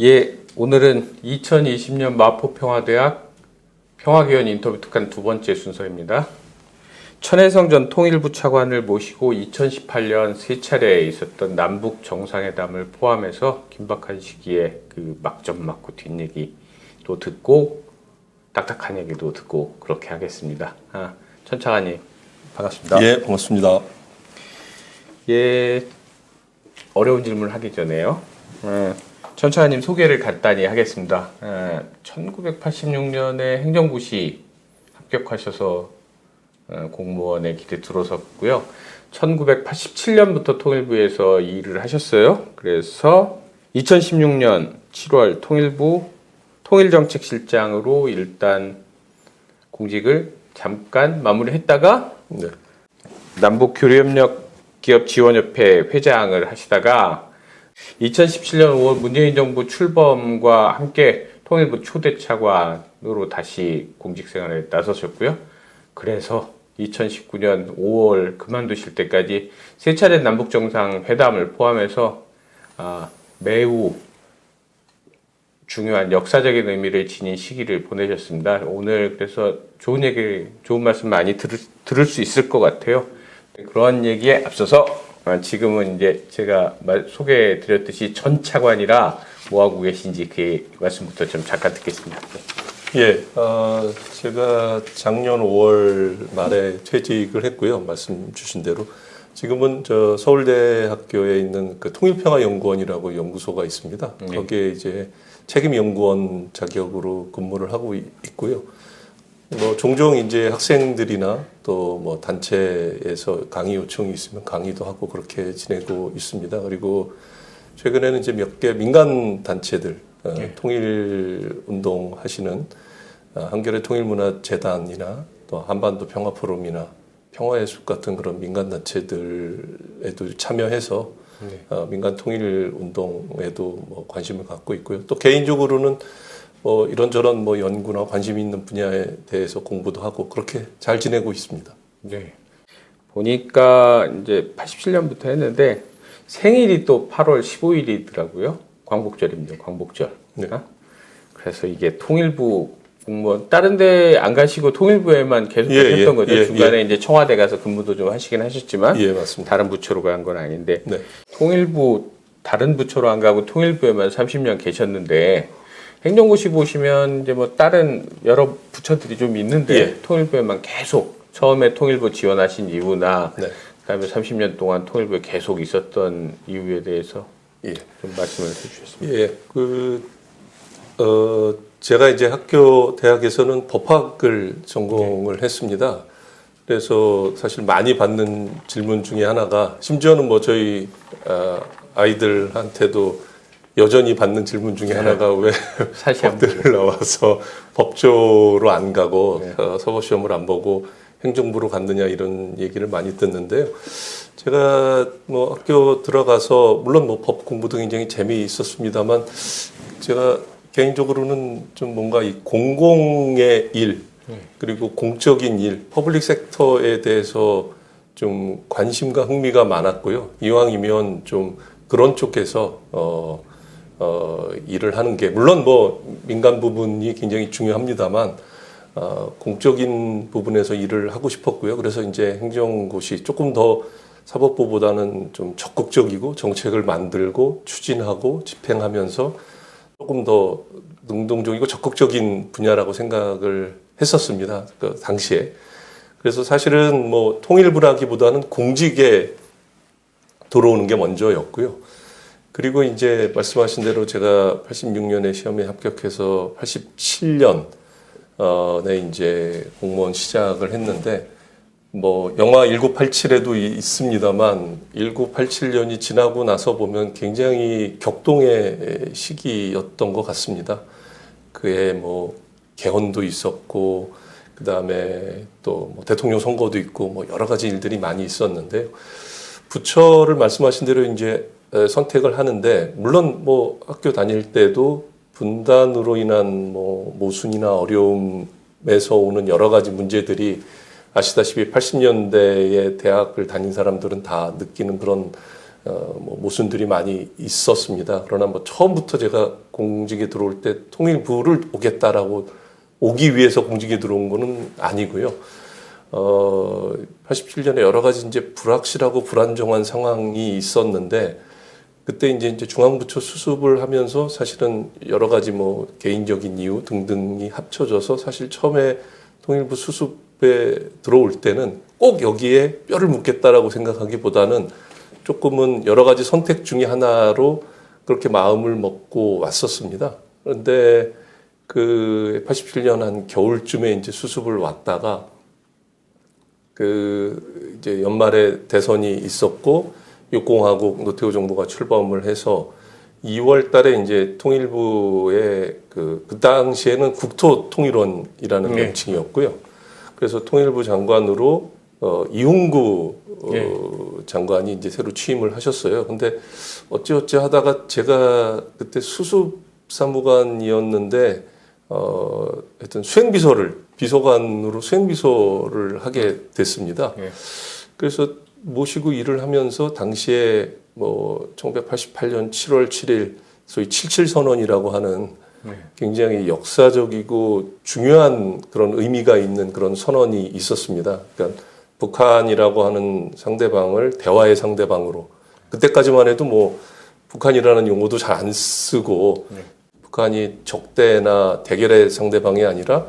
예, 오늘은 2020년 마포평화대학 평화위원 인터뷰 특간 두 번째 순서입니다. 천혜성 전 통일부 차관을 모시고 2018년 세 차례 있었던 남북 정상회담을 포함해서 긴박한 시기에 그 막점 맞고 뒷얘기도 듣고 딱딱한 얘기도 듣고 그렇게 하겠습니다. 천 차관님 반갑습니다. 예, 반갑습니다. 예, 어려운 질문을 하기 전에요. 천 차관님 소개를 간단히 하겠습니다. 1986년에 행정고시 합격하셔서 공무원에 기대 들어섰고요. 1987년부터 통일부에서 일을 하셨어요. 그래서 2016년 7월 통일부 통일정책실장으로 일단 공직을 잠깐 마무리했다가 네. 남북교류협력기업지원협회 회장을 하시다가 2017년 5월 문재인 정부 출범과 함께 통일부 초대 차관으로 다시 공직생활에 나서셨고요. 그래서 2019년 5월 그만두실 때까지 세 차례 남북정상회담을 포함해서 매우 중요한 역사적인 의미를 지닌 시기를 보내셨습니다. 오늘 그래서 좋은 얘기, 좋은 말씀 많이 들을 수 있을 것 같아요. 그런 얘기에 앞서서 지금은 이제 제가 소개해드렸듯이 전 차관이라 뭐하고 계신지 그 말씀부터 좀 잠깐 듣겠습니다. 예, 제가 작년 5월 말에 퇴직을 했고요. 말씀 주신 대로. 지금은 저 서울대학교에 있는 그 통일평화연구원이라고 연구소가 있습니다. 거기에 이제 책임연구원 자격으로 근무를 하고 있고요. 뭐 종종 이제 학생들이나 또 뭐 단체에서 강의 요청이 있으면 강의도 하고 그렇게 지내고 있습니다. 그리고 최근에는 이제 몇 개 민간 단체들 통일 운동 하시는 한겨레 통일문화재단이나 또 한반도 평화포럼이나 평화의 숲 같은 그런 민간 단체들에도 참여해서 민간 통일 운동에도 뭐 관심을 갖고 있고요. 또 개인적으로는 뭐 이런저런 뭐 연구나 관심 있는 분야에 대해서 공부도 하고 그렇게 잘 지내고 있습니다. 네. 보니까 이제 87년부터 했는데 생일이 또 8월 15일이더라고요. 광복절입니다. 광복절. 네. 그래서 이게 통일부 공무원 다른 데 안 가시고 통일부에만 계속 했던 거죠. 중간에 이제 청와대 가서 근무도 좀 하시긴 하셨지만 맞습니다. 다른 부처로 간 건 아닌데 네. 통일부 다른 부처로 안 가고 통일부에만 30년 계셨는데 행정고시 보시면 이제 뭐 다른 여러 부처들이 좀 있는데 통일부에만 계속 처음에 통일부 지원하신 이유나 그다음에 30년 동안 통일부에 계속 있었던 이유에 대해서 좀 말씀을 해주셨습니다. 제가 이제 대학에서는 법학을 전공을 했습니다. 그래서 사실 많이 받는 질문 중에 하나가 심지어는 뭐 저희 아이들한테도 여전히 받는 질문 중에 하나가 왜 법대를 나와서 법조로 안 가고 서법시험을 안 보고 행정부로 갔느냐 이런 얘기를 많이 듣는데요. 제가 뭐 학교 들어가서 물론 뭐 법 공부도 굉장히 재미있었습니다만 제가 개인적으로는 좀 뭔가 이 공공의 일 그리고 공적인 일, 퍼블릭 섹터에 대해서 좀 관심과 흥미가 많았고요. 이왕이면 좀 그런 쪽에서 일을 하는 게 물론 뭐 민간 부분이 굉장히 중요합니다만 공적인 부분에서 일을 하고 싶었고요. 그래서 이제 행정고시 조금 더 사법부보다는 좀 적극적이고 정책을 만들고 추진하고 집행하면서 조금 더 능동적이고 적극적인 분야라고 생각을 했었습니다. 그 당시에. 그래서 사실은 뭐 통일부라기보다는 공직에 들어오는 게 먼저였고요. 그리고 이제 말씀하신 대로 제가 86년에 시험에 합격해서 87년에 이제 공무원 시작을 했는데 뭐 영화 1987에도 있습니다만 1987년이 지나고 나서 보면 굉장히 격동의 시기였던 것 같습니다. 그에 뭐 개헌도 있었고 그다음에 또 뭐 대통령 선거도 있고 뭐 여러 가지 일들이 많이 있었는데요. 부처를 말씀하신 대로 이제 선택을 하는데 물론 뭐 학교 다닐 때도 분단으로 인한 뭐 모순이나 어려움에서 오는 여러 가지 문제들이 아시다시피 80년대에 대학을 다닌 사람들은 다 느끼는 그런 뭐 모순들이 많이 있었습니다. 그러나 뭐 처음부터 제가 공직에 들어올 때 통일부를 오기 위해서 공직에 들어온 거는 아니고요. 87년에 여러 가지 이제 불확실하고 불안정한 상황이 있었는데 그때 이제 중앙부처 수습을 하면서 사실은 여러 가지 뭐 개인적인 이유 등등이 합쳐져서 사실 처음에 통일부 수습에 들어올 때는 꼭 여기에 뼈를 묻겠다라고 생각하기보다는 조금은 여러 가지 선택 중에 하나로 그렇게 마음을 먹고 왔었습니다. 그런데 그 87년 한 겨울쯤에 이제 수습을 왔다가 그 이제 연말에 대선이 있었고 육공화국 노태우 정부가 출범을 해서 2월 달에 이제 통일부의 그 당시에는 국토통일원이라는 네. 명칭이었고요. 그래서 통일부 장관으로 이홍구 장관이 이제 새로 취임을 하셨어요. 근데 어찌어찌 하다가 제가 그때 수습사무관이었는데 하여튼 비서관으로 수행비서를 하게 됐습니다. 네. 그래서 모시고 일을 하면서 당시에 뭐 1988년 7월 7일 소위 77선언이라고 하는 네. 굉장히 역사적이고 중요한 그런 의미가 있는 그런 선언이 있었습니다. 그러니까 북한이라고 하는 상대방을 대화의 상대방으로 그때까지만 해도 뭐 북한이라는 용어도 잘 안 쓰고 네. 북한이 적대나 대결의 상대방이 아니라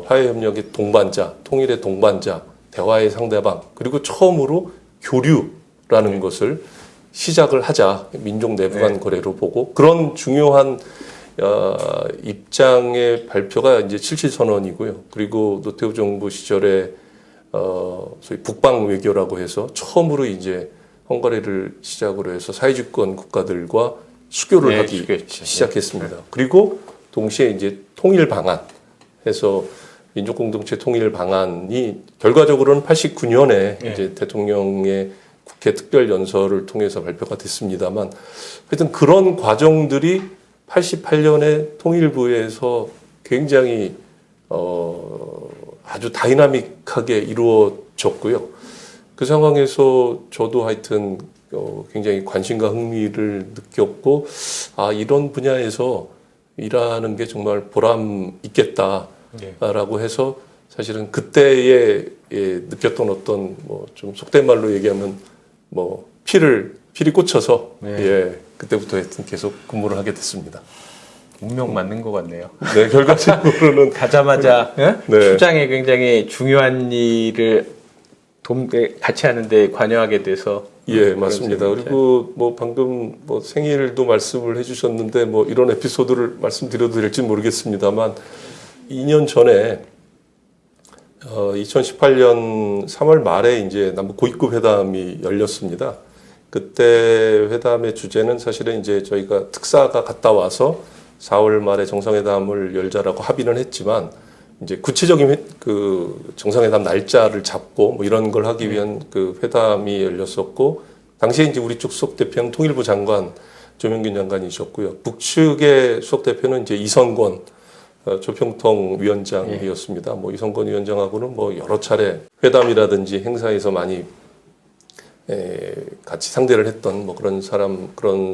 화해협력의 동반자, 통일의 동반자, 대화의 상대방, 그리고 처음으로 교류라는 것을 시작을 하자. 민족 내부 간 거래로 보고 그런 중요한 입장의 발표가 이제 77선언이고요. 그리고 노태우 정부 시절에 소위 북방 외교라고 해서 처음으로 이제 헝가리를 시작으로 해서 사회주권 국가들과 수교를 하기 시작했습니다. 그리고 동시에 이제 통일 방안 해서 민족공동체 통일 방안이 결과적으로는 89년에 이제 대통령의 국회 특별연설을 통해서 발표가 됐습니다만 하여튼 그런 과정들이 88년에 통일부에서 굉장히 아주 다이나믹하게 이루어졌고요. 그 상황에서 저도 하여튼 굉장히 관심과 흥미를 느꼈고 이런 분야에서 일하는 게 정말 보람 있겠다라고 해서 사실은 그때에 느꼈던 어떤 뭐 좀 속된 말로 얘기하면 뭐 필이 꽂혀서 그때부터 하여튼 계속 근무를 하게 됐습니다. 운명 맞는 것 같네요. 네, 결과적으로는 가자마자 네. 출장에 굉장히 중요한 일을 같이 하는데 관여하게 돼서 맞습니다. 그리고 뭐 방금 뭐 생일도 말씀을 해주셨는데 뭐 이런 에피소드를 말씀드려도 될지 모르겠습니다만 2년 전에 2018년 3월 말에 이제 남북 고위급 회담이 열렸습니다. 그때 회담의 주제는 사실은 이제 저희가 특사가 갔다 와서 4월 말에 정상회담을 열자라고 합의는 했지만 이제 구체적인 그 정상회담 날짜를 잡고 뭐 이런 걸 하기 위한 그 회담이 열렸었고 당시에 이제 우리 쪽 수석 대표는 통일부 장관 조명균 장관이셨고요. 북측의 수석 대표는 이제 이성권 조평통 위원장이었습니다. 뭐 이성권 위원장하고는 뭐 여러 차례 회담이라든지 행사에서 많이 같이 상대를 했던 뭐 그런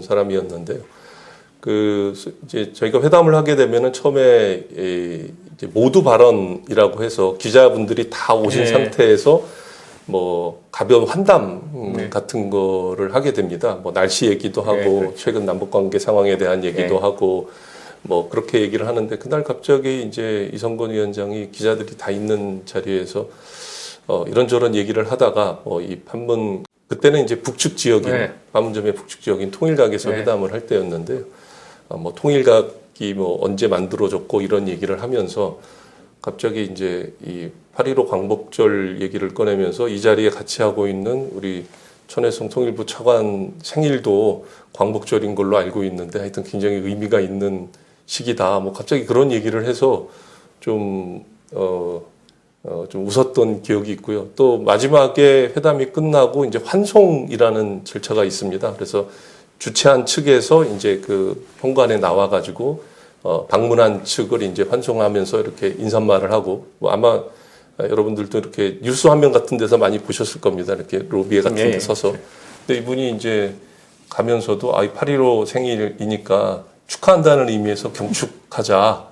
사람이었는데요. 이제 저희가 회담을 하게 되면은 처음에 이제 모두 발언이라고 해서 기자분들이 다 오신 상태에서 뭐 가벼운 환담 같은 거를 하게 됩니다. 뭐 날씨 얘기도 하고 최근 남북관계 상황에 대한 얘기도 하고 뭐 그렇게 얘기를 하는데 그날 갑자기 이제 이성건 위원장이 기자들이 다 있는 자리에서 이런저런 얘기를 하다가 이 판문 그때는 이제 북측 지역인 판문점의 북측 지역인 통일각에서 회담을 할 때였는데요. 뭐 통일각이 뭐 언제 만들어졌고 이런 얘기를 하면서 갑자기 이제 이 8.15 광복절 얘기를 꺼내면서 이 자리에 같이 하고 있는 우리 천혜성 통일부 차관 생일도 광복절인 걸로 알고 있는데 하여튼 굉장히 의미가 있는 시기다. 뭐 갑자기 그런 얘기를 해서 좀 웃었던 기억이 있고요. 또 마지막에 회담이 끝나고 이제 환송이라는 절차가 있습니다. 그래서 주최한 측에서 이제 그 현관에 나와가지고 방문한 측을 이제 환송하면서 이렇게 인사말을 하고 뭐 아마 여러분들도 이렇게 뉴스 화면 같은 데서 많이 보셨을 겁니다. 이렇게 로비에 같은 데 서서 근데 이분이 이제 가면서도 8.15 생일이니까 축하한다는 의미에서 경축하자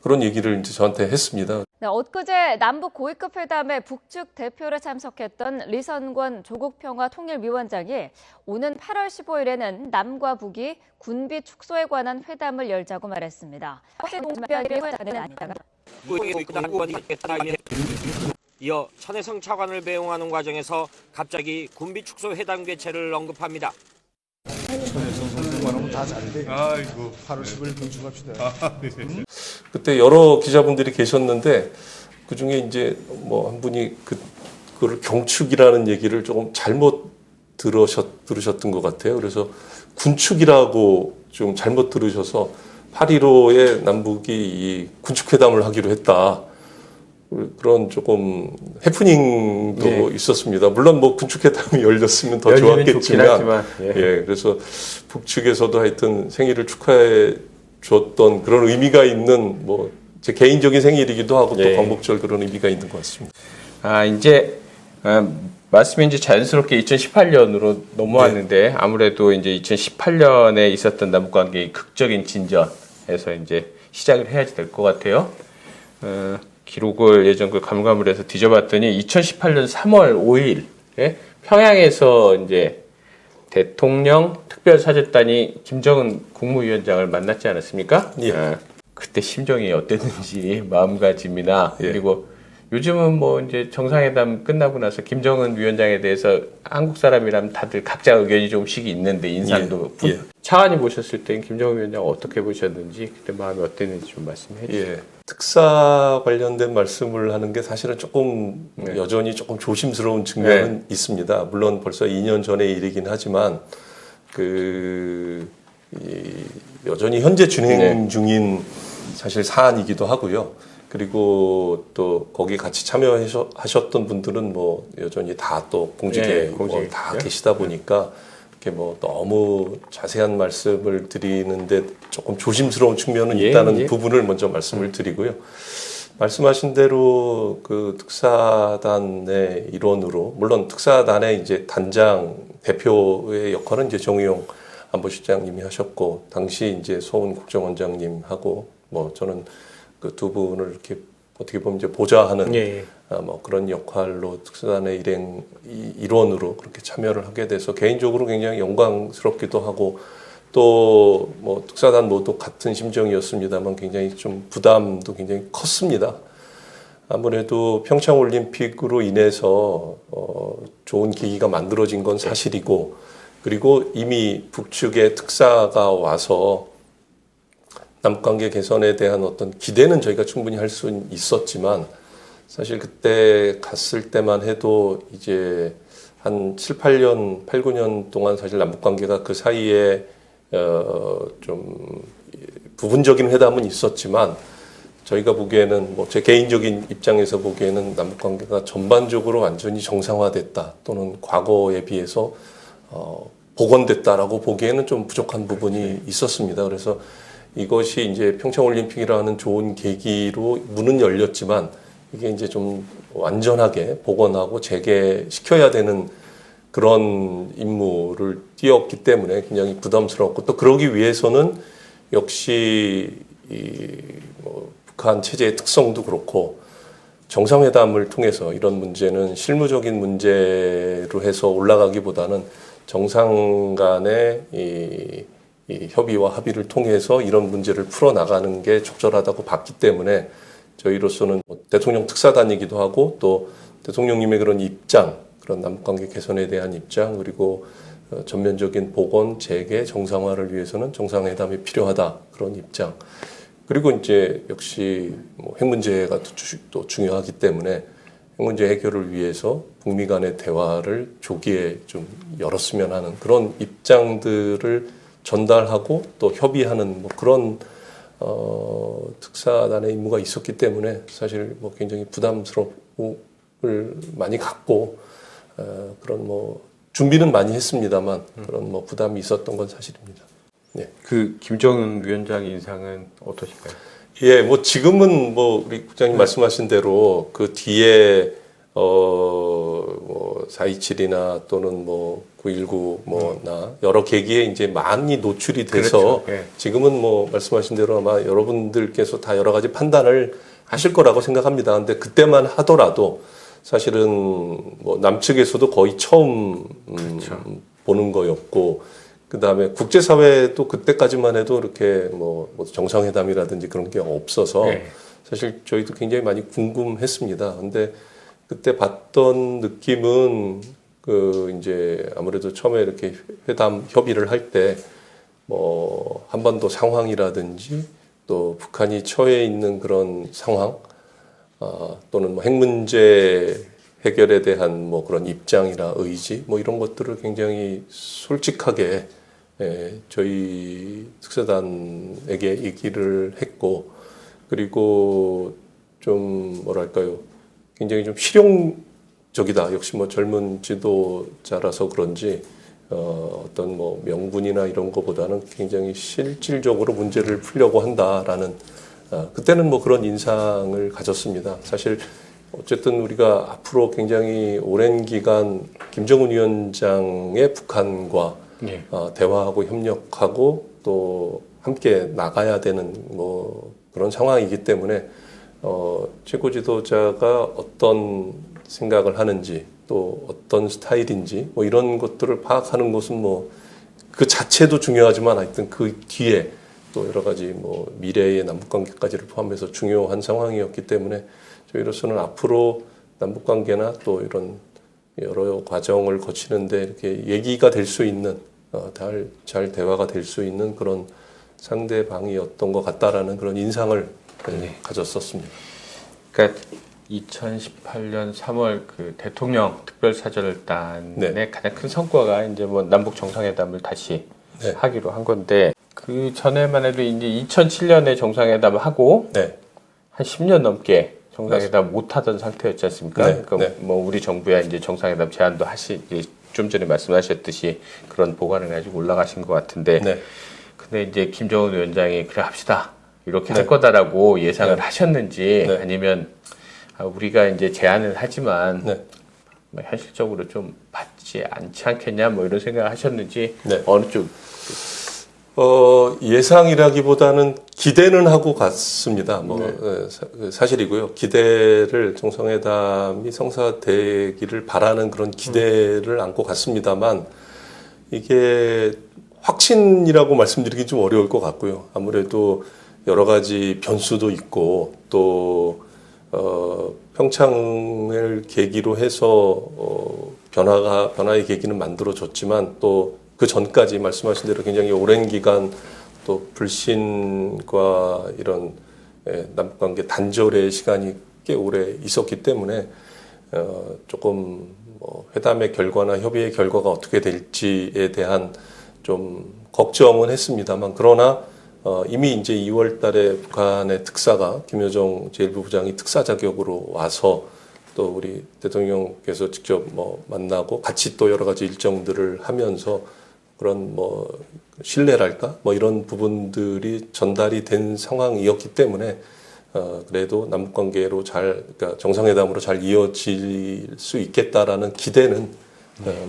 그런 얘기를 이제 저한테 했습니다. 네, 엊그제 남북 고위급 회담에 북측 대표로 참석했던 리선권 조국평화통일위원장이 오는 8월 15일에는 남과 북이 군비 축소에 관한 회담을 열자고 말했습니다. 이어 천혜성 차관을 배웅하는 과정에서 갑자기 군비 축소 회담 개최를 언급합니다. 아이고 8월 10일 건축합시다. 그때 여러 기자분들이 계셨는데 그 중에 이제 뭐 한 분이 그걸 경축이라는 얘기를 조금 잘못 들으셨던 것 같아요. 그래서 군축이라고 좀 잘못 들으셔서 8.15에 남북이 이 군축회담을 하기로 했다. 그런 조금 해프닝도 네. 있었습니다. 물론 뭐 군축회담이 열렸으면 더 열리면 좋긴 좋았겠지만, 하지만, 예. 예, 그래서 북측에서도 하여튼 생일을 축하해 줬던 그런 의미가 있는 뭐 제 개인적인 생일이기도 하고 또 예. 광복절 그런 의미가 있는 것 같습니다. 이제 말씀이 이제 자연스럽게 2018년으로 넘어왔는데 아무래도 이제 2018년에 있었던 남북 관계의 극적인 진전에서 이제 시작을 해야지 될 것 같아요. 기록을 예전 그 가물가물해서 뒤져봤더니 2018년 3월 5일에 평양에서 이제 대통령 특별사절단이 김정은 국무위원장을 만났지 않았습니까? 예. 그때 심정이 어땠는지 마음가짐이나 예. 그리고 요즘은 뭐 이제 정상회담 끝나고 나서 김정은 위원장에 대해서 한국 사람이라면 다들 각자 의견이 조금씩 있는데 인상도 예. 예. 차관이 보셨을 때 김정은 위원장 어떻게 보셨는지 그때 마음이 어땠는지 좀 말씀해 주세요. 예. 특사 관련된 말씀을 하는 게 사실은 조금 네. 여전히 조금 조심스러운 측면은 있습니다. 물론 벌써 2년 전의 일이긴 하지만 여전히 현재 진행 중인 사실 사안이기도 하고요. 그리고 또 거기 같이 참여하셨던 분들은 뭐 여전히 다 또 공직에 공직에 다 있고요. 계시다 보니까 이렇게 뭐 너무 자세한 말씀을 드리는데 조금 조심스러운 측면은 예, 있다는 예. 부분을 먼저 말씀을 드리고요. 말씀하신 대로 그 특사단의 일원으로 물론 특사단의 이제 단장 대표의 역할은 이제 정의용 안보실장님이 하셨고 당시 이제 소은 국정원장님하고 뭐 저는 그 두 분을 이렇게 어떻게 보면 이제 보좌하는 예. 뭐 그런 역할로 특사단의 일원으로 그렇게 참여를 하게 돼서 개인적으로 굉장히 영광스럽기도 하고 또 뭐 특사단 모두 같은 심정이었습니다만 굉장히 좀 부담도 굉장히 컸습니다. 아무래도 평창 올림픽으로 인해서 좋은 계기가 만들어진 건 사실이고 그리고 이미 북측의 특사가 와서 남북관계 개선에 대한 어떤 기대는 저희가 충분히 할 수 있었지만 사실 그때 갔을 때만 해도 이제 한 7, 8년, 8, 9년 동안 사실 남북관계가 그 사이에 좀 부분적인 회담은 있었지만 저희가 보기에는 뭐 제 개인적인 입장에서 보기에는 남북관계가 전반적으로 완전히 정상화됐다 또는 과거에 비해서 복원됐다라고 보기에는 좀 부족한 부분이 있었습니다. 그래서 이것이 이제 평창올림픽이라는 좋은 계기로 문은 열렸지만 이게 이제 좀 완전하게 복원하고 재개시켜야 되는 그런 임무를 띄었기 때문에 굉장히 부담스럽고 또 그러기 위해서는 역시 뭐 북한 체제의 특성도 그렇고 정상회담을 통해서 이런 문제는 실무적인 문제로 해서 올라가기보다는 정상 간의 이 협의와 합의를 통해서 이런 문제를 풀어나가는 게 적절하다고 봤기 때문에 저희로서는 대통령 특사단이기도 하고 또 대통령님의 그런 입장, 그런 남북관계 개선에 대한 입장 그리고 전면적인 복원, 재개, 정상화를 위해서는 정상회담이 필요하다 그런 입장 그리고 이제 역시 뭐 핵 문제가 또 중요하기 때문에 핵 문제 해결을 위해서 북미 간의 대화를 조기에 좀 열었으면 하는 그런 입장들을 전달하고 또 협의하는 뭐 그런 특사단의 임무가 있었기 때문에 사실 뭐 굉장히 부담스러움을 많이 갖고 그런 뭐 준비는 많이 했습니다만 그런 뭐 부담이 있었던 건 사실입니다. 네. 그 김정은 위원장 인상은 어떠신가요? 예, 뭐 지금은 뭐 우리 국장님 말씀하신 대로 그 뒤에 뭐 4.27이나 또는 뭐 9.19 뭐나 여러 계기에 이제 많이 노출이 돼서 그렇죠. 예. 지금은 뭐 말씀하신 대로 아마 여러분들께서 다 여러 가지 판단을 하실 거라고 생각합니다. 근데 그때만 하더라도 사실은 뭐 남측에서도 거의 처음 그렇죠. 보는 거였고, 그 다음에 국제사회도 그때까지만 해도 이렇게 뭐 정상회담이라든지 그런 게 없어서 네. 사실 저희도 굉장히 많이 궁금했습니다. 근데 그때 봤던 느낌은 그 이제 아무래도 처음에 이렇게 회담 협의를 할 때 뭐 한반도 상황이라든지 또 북한이 처해 있는 그런 상황, 또는 뭐 핵 문제 해결에 대한 뭐 그런 입장이나 의지 뭐 이런 것들을 굉장히 솔직하게 저희 특사단에게 얘기를 했고, 그리고 좀 뭐랄까요, 굉장히 좀 실용적이다. 역시 뭐 젊은 지도자라서 그런지 어떤 뭐 명분이나 이런 거보다는 굉장히 실질적으로 문제를 풀려고 한다라는 그때는 뭐 그런 인상을 가졌습니다. 사실 어쨌든 우리가 앞으로 굉장히 오랜 기간 김정은 위원장의 북한과 예. 대화하고 협력하고 또 함께 나가야 되는 뭐 그런 상황이기 때문에 최고 지도자가 어떤 생각을 하는지 또 어떤 스타일인지 뭐 이런 것들을 파악하는 것은 뭐 그 자체도 중요하지만 하여튼 그 뒤에 또 여러 가지 뭐 미래의 남북관계까지를 포함해서 중요한 상황이었기 때문에 저희로서는 앞으로 남북관계나 또 이런 여러 과정을 거치는데 이렇게 얘기가 될 수 있는 잘 대화가 될 수 있는 그런 상대방이었던 것 같다라는 그런 인상을 가졌었습니다. 그러니까 2018년 3월 그 대통령 특별사절단의 네. 가장 큰 성과가 이제 뭐 남북 정상회담을 다시 네. 하기로 한 건데, 그 전에만 해도 이제 2007년에 정상회담을 하고 네, 한 10년 넘게 정상회담 못 하던 상태였지 않습니까? 네, 그러니까 네. 뭐 우리 정부야 이제 정상회담 제안도 이제 좀 전에 말씀하셨듯이 그런 보관을 가지고 올라가신 것 같은데, 네. 근데 이제 김정은 위원장이 그래 합시다 이렇게 네. 할 거다라고 예상을 네. 하셨는지, 네. 아니면 우리가 이제 제안을 하지만 네. 뭐 현실적으로 좀 받지 않지 않겠냐 뭐 이런 생각을 하셨는지, 네. 어느 쪽? 예상이라기보다는 기대는 하고 갔습니다. 뭐 사실이고요. 기대를 정상회담이 성사되기를 바라는 그런 기대를 안고 갔습니다만 이게 확신이라고 말씀드리기 좀 어려울 것 같고요. 아무래도 여러 가지 변수도 있고 또 평창을 계기로 해서 변화의 계기는 만들어졌지만 또 그 전까지 말씀하신 대로 굉장히 오랜 기간 또 불신과 이런 남북관계 단절의 시간이 꽤 오래 있었기 때문에 조금 뭐 회담의 결과나 협의의 결과가 어떻게 될지에 대한 좀 걱정은 했습니다만, 그러나 이미 이제 2월 달에 북한의 특사가 김여정 제1부부장이 특사 자격으로 와서 또 우리 대통령께서 직접 뭐 만나고 같이 또 여러 가지 일정들을 하면서 그런 뭐 신뢰랄까 뭐 이런 부분들이 전달이 된 상황이었기 때문에 그래도 남북관계로 그러니까 정상회담으로 잘 이어질 수 있겠다라는 기대는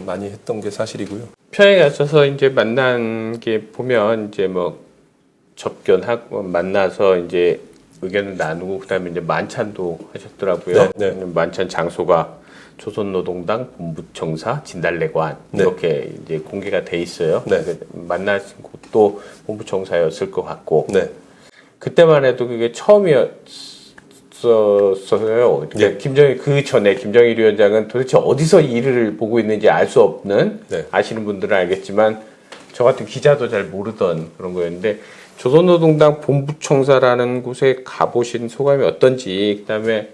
많이 했던 게 사실이고요. 평양에 가셔서 이제 만난 게 보면 이제 뭐 접견하고 만나서 이제 의견을 나누고 그다음에 이제 만찬도 하셨더라고요. 네, 네. 만찬 장소가 조선노동당 본부청사 진달래관 네. 이렇게 이제 공개가 돼 있어요. 네. 만나신 곳도 본부청사였을 것 같고, 네. 그때만 해도 그게 처음이었어요. 그러니까 네. 그 전에 김정일 위원장은 도대체 어디서 이 일을 보고 있는지 알 수 없는, 네. 아시는 분들은 알겠지만 저 같은 기자도 잘 모르던 그런 거였는데, 조선노동당 본부청사라는 곳에 가보신 소감이 어떤지, 그다음에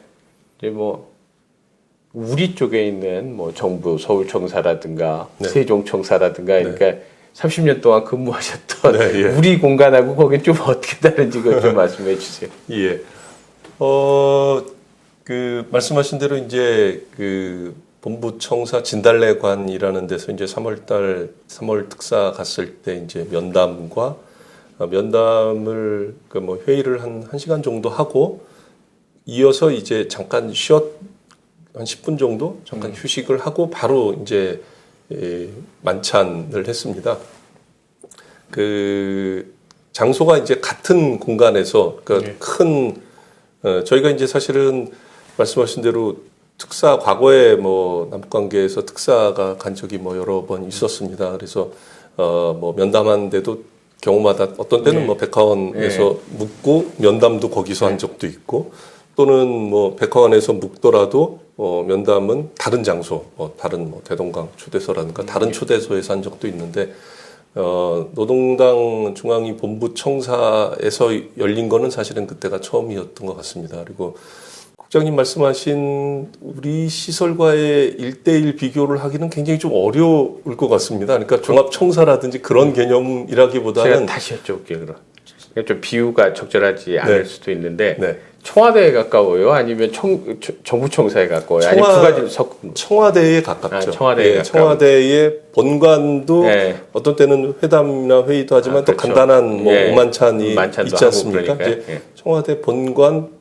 이제 뭐 우리 쪽에 있는 뭐 정부 서울청사라든가 네. 세종청사라든가, 그러니까 30년 동안 근무하셨던 네, 예. 우리 공간하고 거긴 좀 어떻게 다른지 그것 좀 말씀해 주세요. 예. 그 말씀하신 대로 이제 그 본부청사 진달래관이라는 데서 이제 3월 특사 갔을 때 이제 면담을 그 뭐 회의를 한 1시간 정도 하고 이어서 이제 잠깐 한 10분 정도 잠깐 휴식을 하고 바로 이제 만찬을 했습니다. 그 장소가 이제 같은 공간에서 그러니까 큰 저희가 이제 사실은 말씀하신 대로 특사 과거에 뭐 남북 관계에서 특사가 간 적이 뭐 여러 번 있었습니다. 그래서 뭐 면담하는데도 경우마다 어떤 때는 뭐 백화원에서 묵고 면담도 거기서 한 적도 있고 또는 뭐 백화원에서 묵더라도 면담은 다른 장소, 다른 뭐 대동강 초대소라든가 다른 초대소에서 한 적도 있는데 노동당 중앙위 본부 청사에서 열린 거는 사실은 그때가 처음이었던 것 같습니다. 그리고 국장님 말씀하신 우리 시설과의 1대1 비교를 하기는 굉장히 좀 어려울 것 같습니다. 그러니까 종합청사라든지 그런 개념이라기보다는 제가 다시 여쭤볼게요. 그럼 좀 비유가 적절하지 않을 수도 있는데 네. 청와대에 가까워요? 아니면 정부 청사에 가까워요? 아니면 두 가지를 청와대에 가깝죠. 청와대에 청와대의 본관도 어떤 때는 회담이나 회의도 하지만 또 그렇죠. 간단한 뭐 오만찬이 있지 않습니까? 이제 청와대 본관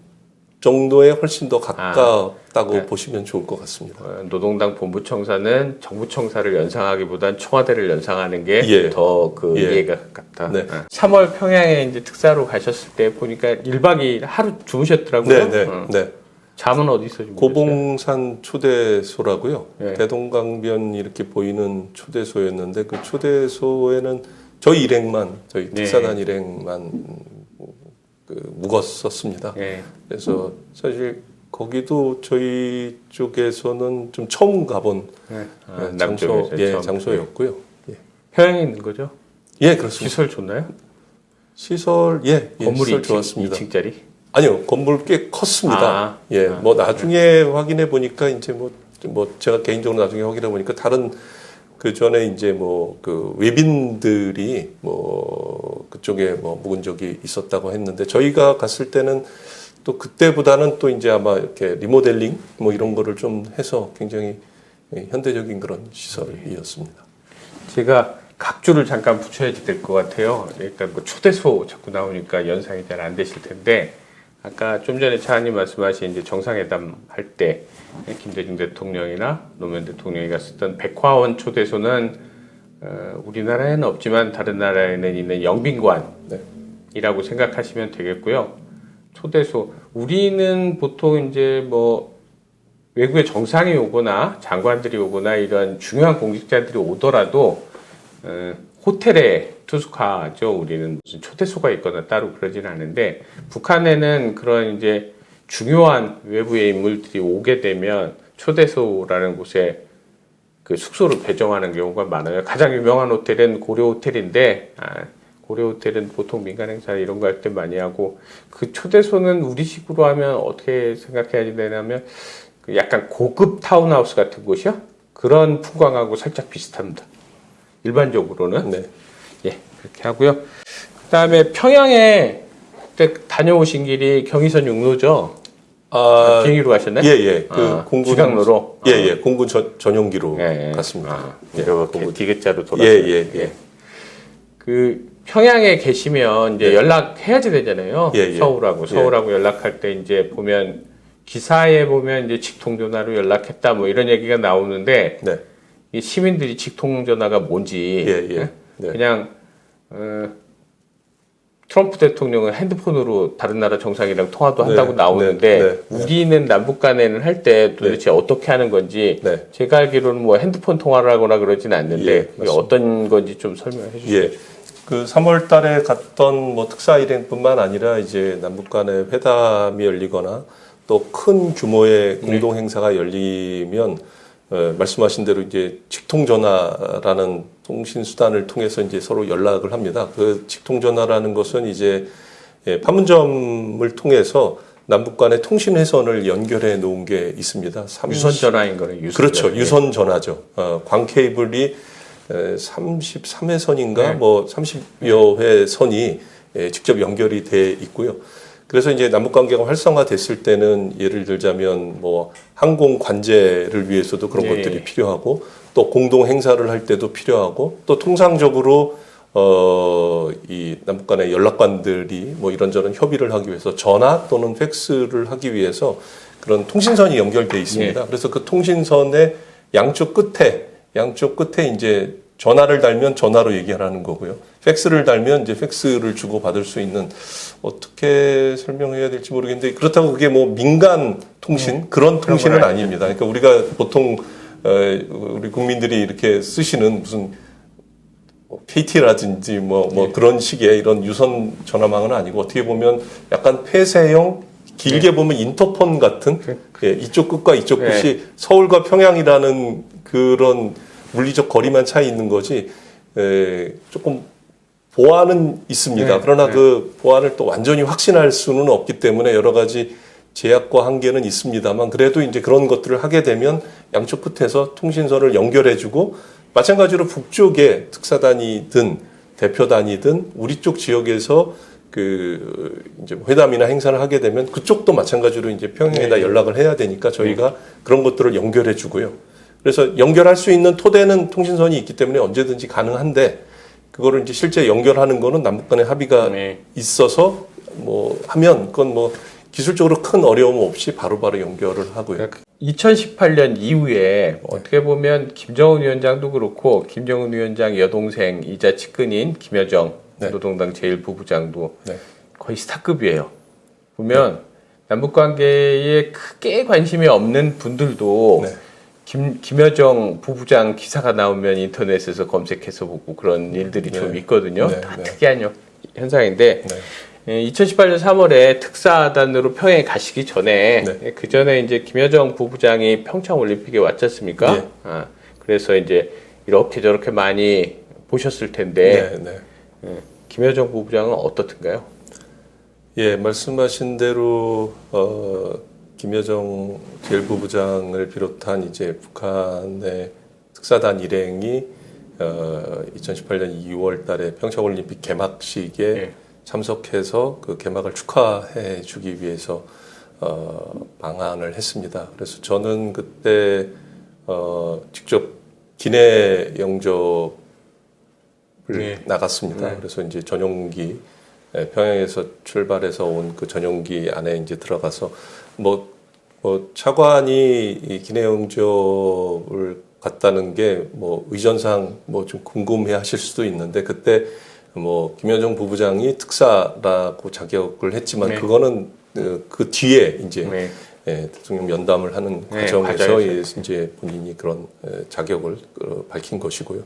정도에 훨씬 더 가깝다고 보시면 좋을 것 같습니다. 노동당 본부청사는 정부청사를 연상하기보단 청와대를 연상하는 게 더 그 이해가 가깝다. 네. 3월 평양에 이제 특사로 가셨을 때 보니까 1박 2일 하루 주무셨더라고요. 네. 잠은 어디서 주무셨어요? 고봉산 초대소라고요. 대동강변 이렇게 보이는 초대소였는데 그 초대소에는 저희 특사단 일행만 묵었었습니다. 그래서 사실 거기도 저희 쪽에서는 좀 처음 가본 장소였고요. 평양에 있는 거죠? 예, 그렇습니다. 시설 좋나요? 시설 건물이 시설 좋았습니다. 2층짜리? 아니요, 건물 꽤 컸습니다. 뭐 나중에 확인해 보니까 이제 뭐 제가 개인적으로 나중에 확인해 보니까 다른 그 전에 이제 뭐 그 외빈들이 뭐 그쪽에 뭐 묵은 적이 있었다고 했는데 저희가 갔을 때는 또 그때보다는 또 이제 아마 이렇게 리모델링 뭐 이런 거를 좀 해서 굉장히 현대적인 그런 시설이었습니다. 제가 각주를 잠깐 붙여야 될 것 같아요. 일단 뭐 초대소 자꾸 나오니까 연상이 잘 안 되실 텐데 아까 좀 전에 차관님 말씀하신 이제 정상회담 할 때 김대중 대통령이나 노무현 대통령이 갔었던 백화원 초대소는 우리나라에는 없지만 다른 나라에는 있는 영빈관이라고 생각하시면 되겠고요. 초대소 우리는 보통 이제 뭐 외국의 정상이 오거나 장관들이 오거나 이런 중요한 공직자들이 오더라도 호텔에 투숙하죠. 우리는 무슨 초대소가 있거나 따로 그러진 않은데 북한에는 그런 이제 중요한 외부의 인물들이 오게 되면 초대소라는 곳에 그 숙소를 배정하는 경우가 많아요. 가장 유명한 호텔은 고려 호텔인데 고려 호텔은 보통 민간 행사 이런 거 할 때 많이 하고 그 초대소는 우리식으로 하면 어떻게 생각해야 되냐면 약간 고급 타운하우스 같은 곳이요. 그런 풍광하고 살짝 비슷합니다. 일반적으로는. 예, 그렇게 하고요. 그다음에 평양에 그때 다녀오신 길이 경의선 육로죠. 비행기로 가셨나요? 공군 지강로로. 공군 전용기로 갔습니다. 이렇게 기계자로 돌아서. 그 평양에 계시면 이제 연락해야지 되잖아요. 서울하고 연락할 때 이제 보면 기사에 보면 이제 직통전화로 연락했다 뭐 이런 얘기가 나오는데 이 시민들이 직통전화가 뭔지 그냥 트럼프 대통령은 핸드폰으로 다른 나라 정상이랑 통화도 한다고 나오는데 우리는 남북 간에는 할 때 도대체 어떻게 하는 건지 제가 알기로는 뭐 핸드폰 통화를 하거나 그러지는 않는데 그게 어떤 건지 좀 설명해 주시죠. 그 3월 달에 갔던 뭐 특사 일행뿐만 아니라 이제 남북 간의 회담이 열리거나 또 큰 규모의 공동 행사가 열리면 말씀하신 대로 이제 직통전화라는 통신 수단을 통해서 이제 서로 연락을 합니다. 그 직통전화라는 것은 이제 판문점을 통해서 남북 간의 통신 회선을 연결해 놓은 게 있습니다. 유선 전화인 거네. 그렇죠. 유선 전화죠. 광 케이블이 33회선인가 뭐 30여 회 선이 직접 연결이 돼 있고요. 그래서 이제 남북 관계가 활성화됐을 때는 예를 들자면 뭐 항공 관제를 위해서도 그런 것들이 필요하고 또 공동 행사를 할 때도 필요하고 또 통상적으로 이 남북 간의 연락관들이 뭐 이런저런 협의를 하기 위해서 전화 또는 팩스를 하기 위해서 그런 통신선이 연결돼 있습니다. 그래서 그 통신선의 양쪽 끝에 이제 전화를 달면 전화로 얘기하라는 거고요. 팩스를 달면 이제 팩스를 주고 받을 수 있는, 어떻게 설명해야 될지 모르겠는데, 그렇다고 그게 뭐 민간 통신 그런 통신은 아닙니다. 그러니까 우리가 보통 우리 국민들이 이렇게 쓰시는 무슨 KT라든지 뭐 그런 식의 이런 유선 전화망은 아니고, 어떻게 보면 약간 폐쇄형, 길게 보면 인터폰 같은, 이쪽 끝과 이쪽 끝이 서울과 평양이라는 그런 물리적 거리만 차이 있는 거지, 조금 보안은 있습니다. 그러나 그 보안을 또 완전히 확신할 수는 없기 때문에 여러 가지 제약과 한계는 있습니다만, 그래도 이제 그런 것들을 하게 되면 양쪽 끝에서 통신선을 연결해주고, 마찬가지로 북쪽에 특사단이든 대표단이든 우리 쪽 지역에서 그 이제 회담이나 행사를 하게 되면 그쪽도 마찬가지로 이제 평양에다 연락을 해야 되니까 저희가 그런 것들을 연결해 주고요. 그래서 연결할 수 있는 토대는 통신선이 있기 때문에 언제든지 가능한데, 그거를 이제 실제 연결하는 거는 남북 간의 합의가 있어서 뭐 하면 그건 뭐 기술적으로 큰 어려움 없이 바로바로 연결을 하고요. 2018년 이후에 어떻게 보면 김정은 위원장도 그렇고 김정은 위원장 여동생이자 측근인 김여정 노동당 제1부부장도 거의 스타급이에요. 보면 남북관계에 크게 관심이 없는 분들도 김여정 부부장 기사가 나오면 인터넷에서 검색해서 보고 그런 일들이 좀 있거든요. 다 특이한 현상인데 2018년 3월에 특사단으로 평양에 가시기 전에 그 전에 이제 김여정 부부장이 평창 올림픽에 왔지 않습니까? 그래서 이제 이렇게 저렇게 많이 보셨을 텐데 김여정 부부장은 어떻던가요? 예, 말씀하신 대로 김여정 제1부부장을 비롯한 이제 북한의 특사단 일행이 2018년 2월 달에 평창올림픽 개막식에 참석해서 그 개막을 축하해 주기 위해서 방한을 했습니다. 그래서 저는 그때 직접 기내 영접을 나갔습니다. 그래서 이제 전용기 평양에서 출발해서 온 그 전용기 안에 이제 들어가서 뭐 차관이 이 기내 영접을 갔다는 게 뭐 의전상 뭐 좀 궁금해하실 수도 있는데, 그때 뭐 김여정 부부장이 특사라고 자격을 했지만 그거는 그 뒤에 이제 대통령 면담을 하는 과정에서 이제 본인이 그런 자격을 밝힌 것이고요.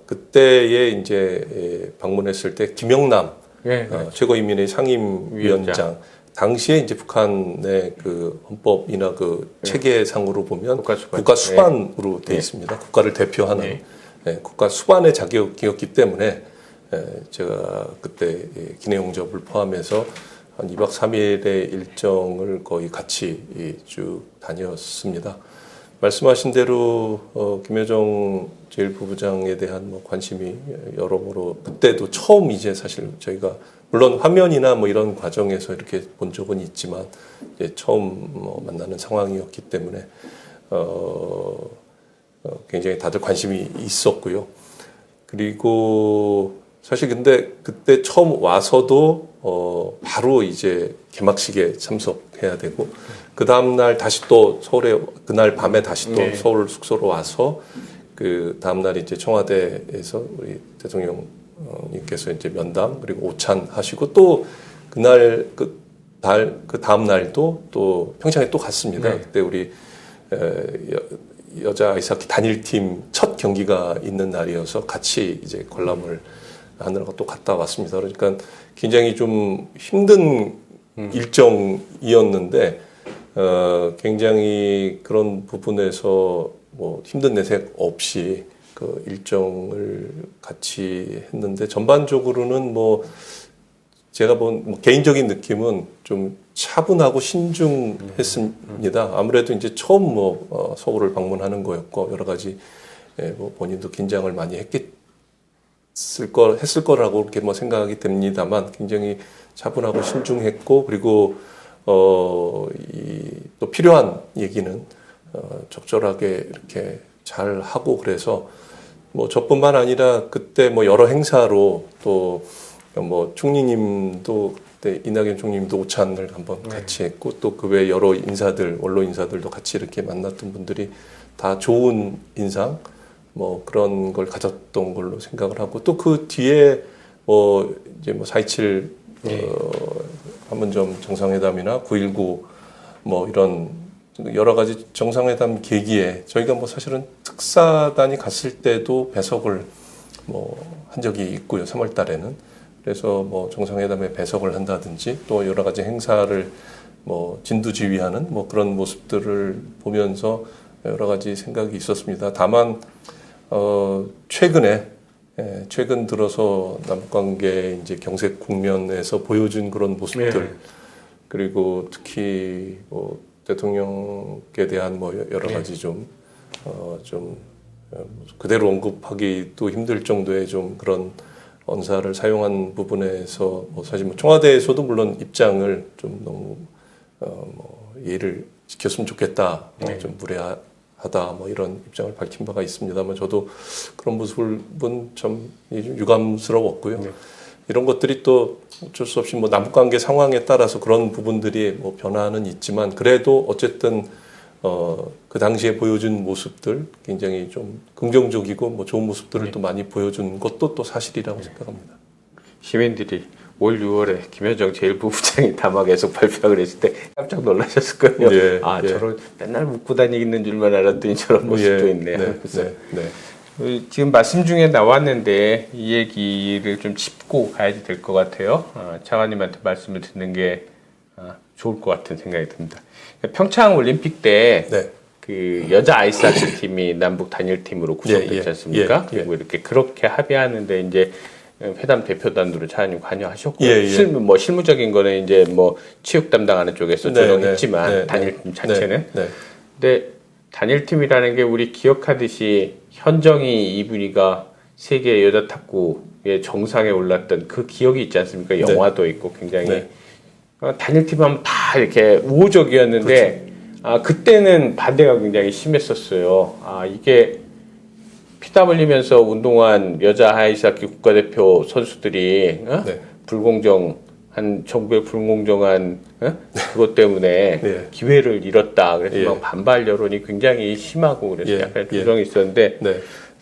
그때에 이제 방문했을 때 김영남 최고인민회 상임위원장, 당시에 이제 북한의 그 헌법이나 그 체계상으로 보면 국가 수반으로 돼 있습니다. 국가를 대표하는 국가 수반의 자격이었기 때문에 제가 그때 기내 영접을 포함해서 한 2박 3일의 일정을 거의 같이 쭉 다녔습니다. 말씀하신 대로 김여정 제1부부장에 대한 뭐 관심이 여러모로, 그때도 처음 이제 사실 저희가 물론 화면이나 뭐 이런 과정에서 이렇게 본 적은 있지만 이제 처음 뭐 만나는 상황이었기 때문에 굉장히 다들 관심이 있었고요. 그리고 사실 근데 그때 처음 와서도 바로 이제 개막식에 참석해야 되고, 그 다음날 다시 또 서울에, 그날 밤에 다시 또 서울 숙소로 와서 그 다음날 이제 청와대에서 우리 대통령님께서 이제 면담 그리고 오찬 하시고, 또 그날 그 다음 날도 또 평창에 또 갔습니다. 그때 우리 여자 아이스하키 단일팀 첫 경기가 있는 날이어서 같이 이제 관람을 하느라고 또 갔다 왔습니다. 그러니까 굉장히 좀 힘든 일정이었는데 굉장히 그런 부분에서 뭐 힘든 내색 없이 그 일정을 같이 했는데, 전반적으로는 뭐 제가 본 뭐 개인적인 느낌은 좀 차분하고 신중했습니다. 아무래도 이제 처음 뭐 서울을 방문하는 거였고 여러 가지 뭐 본인도 긴장을 많이 했을 거라고 이렇게 뭐 생각이 됩니다만, 굉장히 차분하고 신중했고, 그리고 또 필요한 얘기는 적절하게 이렇게 잘 하고, 그래서 뭐 저뿐만 아니라 그때 뭐 여러 행사로 또 뭐 총리님도 그때 이낙연 총리님도 오찬을 한번 같이 했고 또 그 외 여러 인사들 언론 인사들도 같이 이렇게 만났던 분들이 다 좋은 인상 뭐 그런 걸 가졌던 걸로 생각을 하고 또 그 뒤에 뭐 이제 뭐 4.27 판문점 정상회담이나 9.19 뭐 이런 여러 가지 정상회담 계기에 저희가 뭐 사실은 특사단이 갔을 때도 배석을 뭐 한 적이 있고요. 3월 달에는. 그래서 뭐 정상회담에 배석을 한다든지 또 여러 가지 행사를 뭐 진두지휘하는 뭐 그런 모습들을 보면서 여러 가지 생각이 있었습니다. 다만 최근 들어서 남북관계 이제 경색 국면에서 보여준 그런 모습들 그리고 특히 뭐 대통령께 대한 뭐 여러 가지 좀 그대로 언급하기도 힘들 정도의 좀 그런 언사를 사용한 부분에서 뭐 사실 뭐 청와대에서도 물론 입장을 좀 너무 뭐 예의를 지켰으면 좋겠다, 좀 무례하다 뭐 이런 입장을 밝힌 바가 있습니다만 저도 그런 모습은 참 유감스러웠고요. 이런 것들이 또 어쩔 수 없이 뭐 남북관계 상황에 따라서 그런 부분들이 뭐 변화는 있지만 그래도 어쨌든 그 당시에 보여준 모습들 굉장히 좀 긍정적이고 뭐 좋은 모습들을 또 많이 보여준 것도 또 사실이라고 생각합니다. 시민들이 올 6월에 김여정 제1부부장이 담화 계속 발표를 했을 때 깜짝 놀라셨을 거예요. 저런 맨날 묻고 다니는 줄만 알았더니 저런 모습도 있네. 지금 말씀 중에 나왔는데 이 얘기를 좀 짚고 가야 될 것 같아요. 차관님한테 말씀을 듣는 게 좋을 것 같은 생각이 듭니다. 평창 올림픽 때 그 여자 아이스하키 팀이 남북 단일팀으로 구성됐지 않습니까? 그리고 이렇게 그렇게 합의하는데 이제 회담 대표단으로 차관님 관여하셨고 실무적인 거는 이제 뭐 체육 담당하는 쪽에서 조정했지만 단일팀 자체는. 근데 단일팀이라는 게 우리 기억하듯이 현정이 이분이가 세계 여자 탁구의 정상에 올랐던 그 기억이 있지 않습니까? 영화도 있고 굉장히 단일팀 하면 다 이렇게 우호적이었는데 그때는 반대가 굉장히 심했었어요. 이게 피땀 흘리면서 운동한 여자 아이스하키 국가대표 선수들이 정부의 불공정한 그것 때문에 기회를 잃었다. 그래서 막 반발 여론이 굉장히 심하고 그래서 약간 조정이 있었는데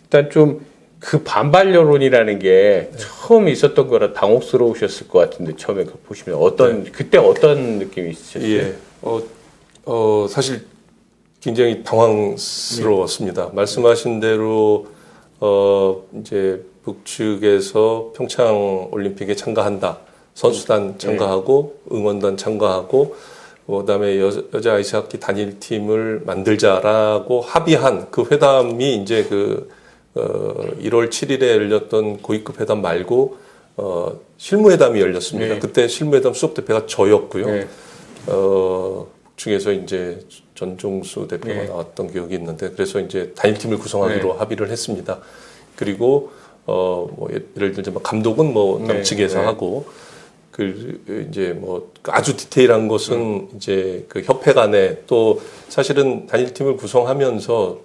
일단 좀 그 반발 여론이라는 게 처음 있었던 거라 당혹스러우셨을 것 같은데 처음에 그거 보시면 그때 어떤 느낌이 있으셨어요? 사실 굉장히 당황스러웠습니다. 말씀하신 대로 이제 북측에서 평창 올림픽에 참가한다. 선수단 참가하고 응원단 참가하고 그다음에 여자 아이스하키 단일팀을 만들자라고 합의한 그 회담이 이제 1월 7일에 열렸던 고위급 회담 말고 실무회담이 열렸습니다. 그때 실무회담 수석 대표가 저였고요. 북측에서 이제 전종수 대표가 나왔던 기억이 있는데 그래서 이제 단일팀을 구성하기로 합의를 했습니다. 그리고 뭐 예를 들자면 감독은 뭐 남측에서 하고 이제 뭐 아주 디테일한 것은 이제 그 협회 간에 또 사실은 단일팀을 구성하면서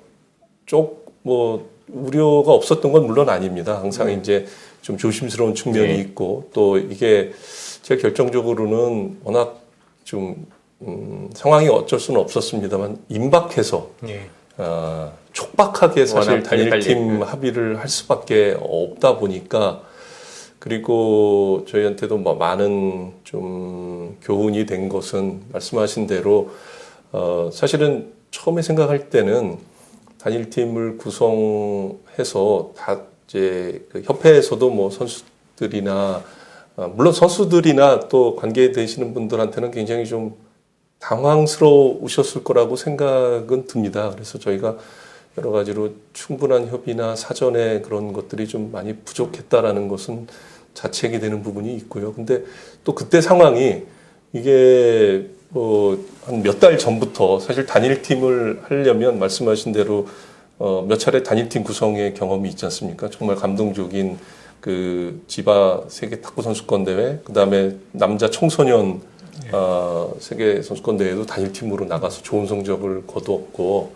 뭐 우려가 없었던 건 물론 아닙니다. 항상 이제 좀 조심스러운 측면이 있고 또 이게 제일 결정적으로는 워낙 좀 상황이 어쩔 수는 없었습니다만 임박해서 촉박하게 사실 단일팀 합의를 할 수밖에 없다 보니까 그리고 저희한테도 뭐 많은 좀 교훈이 된 것은 말씀하신 대로 사실은 처음에 생각할 때는 단일팀을 구성해서 다 이제 그 협회에서도 뭐 선수들이나 물론 선수들이나 또 관계되시는 분들한테는 굉장히 좀 당황스러우셨을 거라고 생각은 듭니다. 그래서 저희가 여러 가지로 충분한 협의나 사전에 그런 것들이 좀 많이 부족했다라는 것은 자책이 되는 부분이 있고요. 근데 또 그때 상황이 이게 한 몇 달 전부터 사실 단일팀을 하려면 말씀하신 대로 몇 차례 단일팀 구성의 경험이 있지 않습니까? 정말 감동적인 그 지바 세계 탁구 선수권 대회, 그 다음에 남자 청소년 세계 선수권 대회도 단일팀으로 나가서 좋은 성적을 거두었고,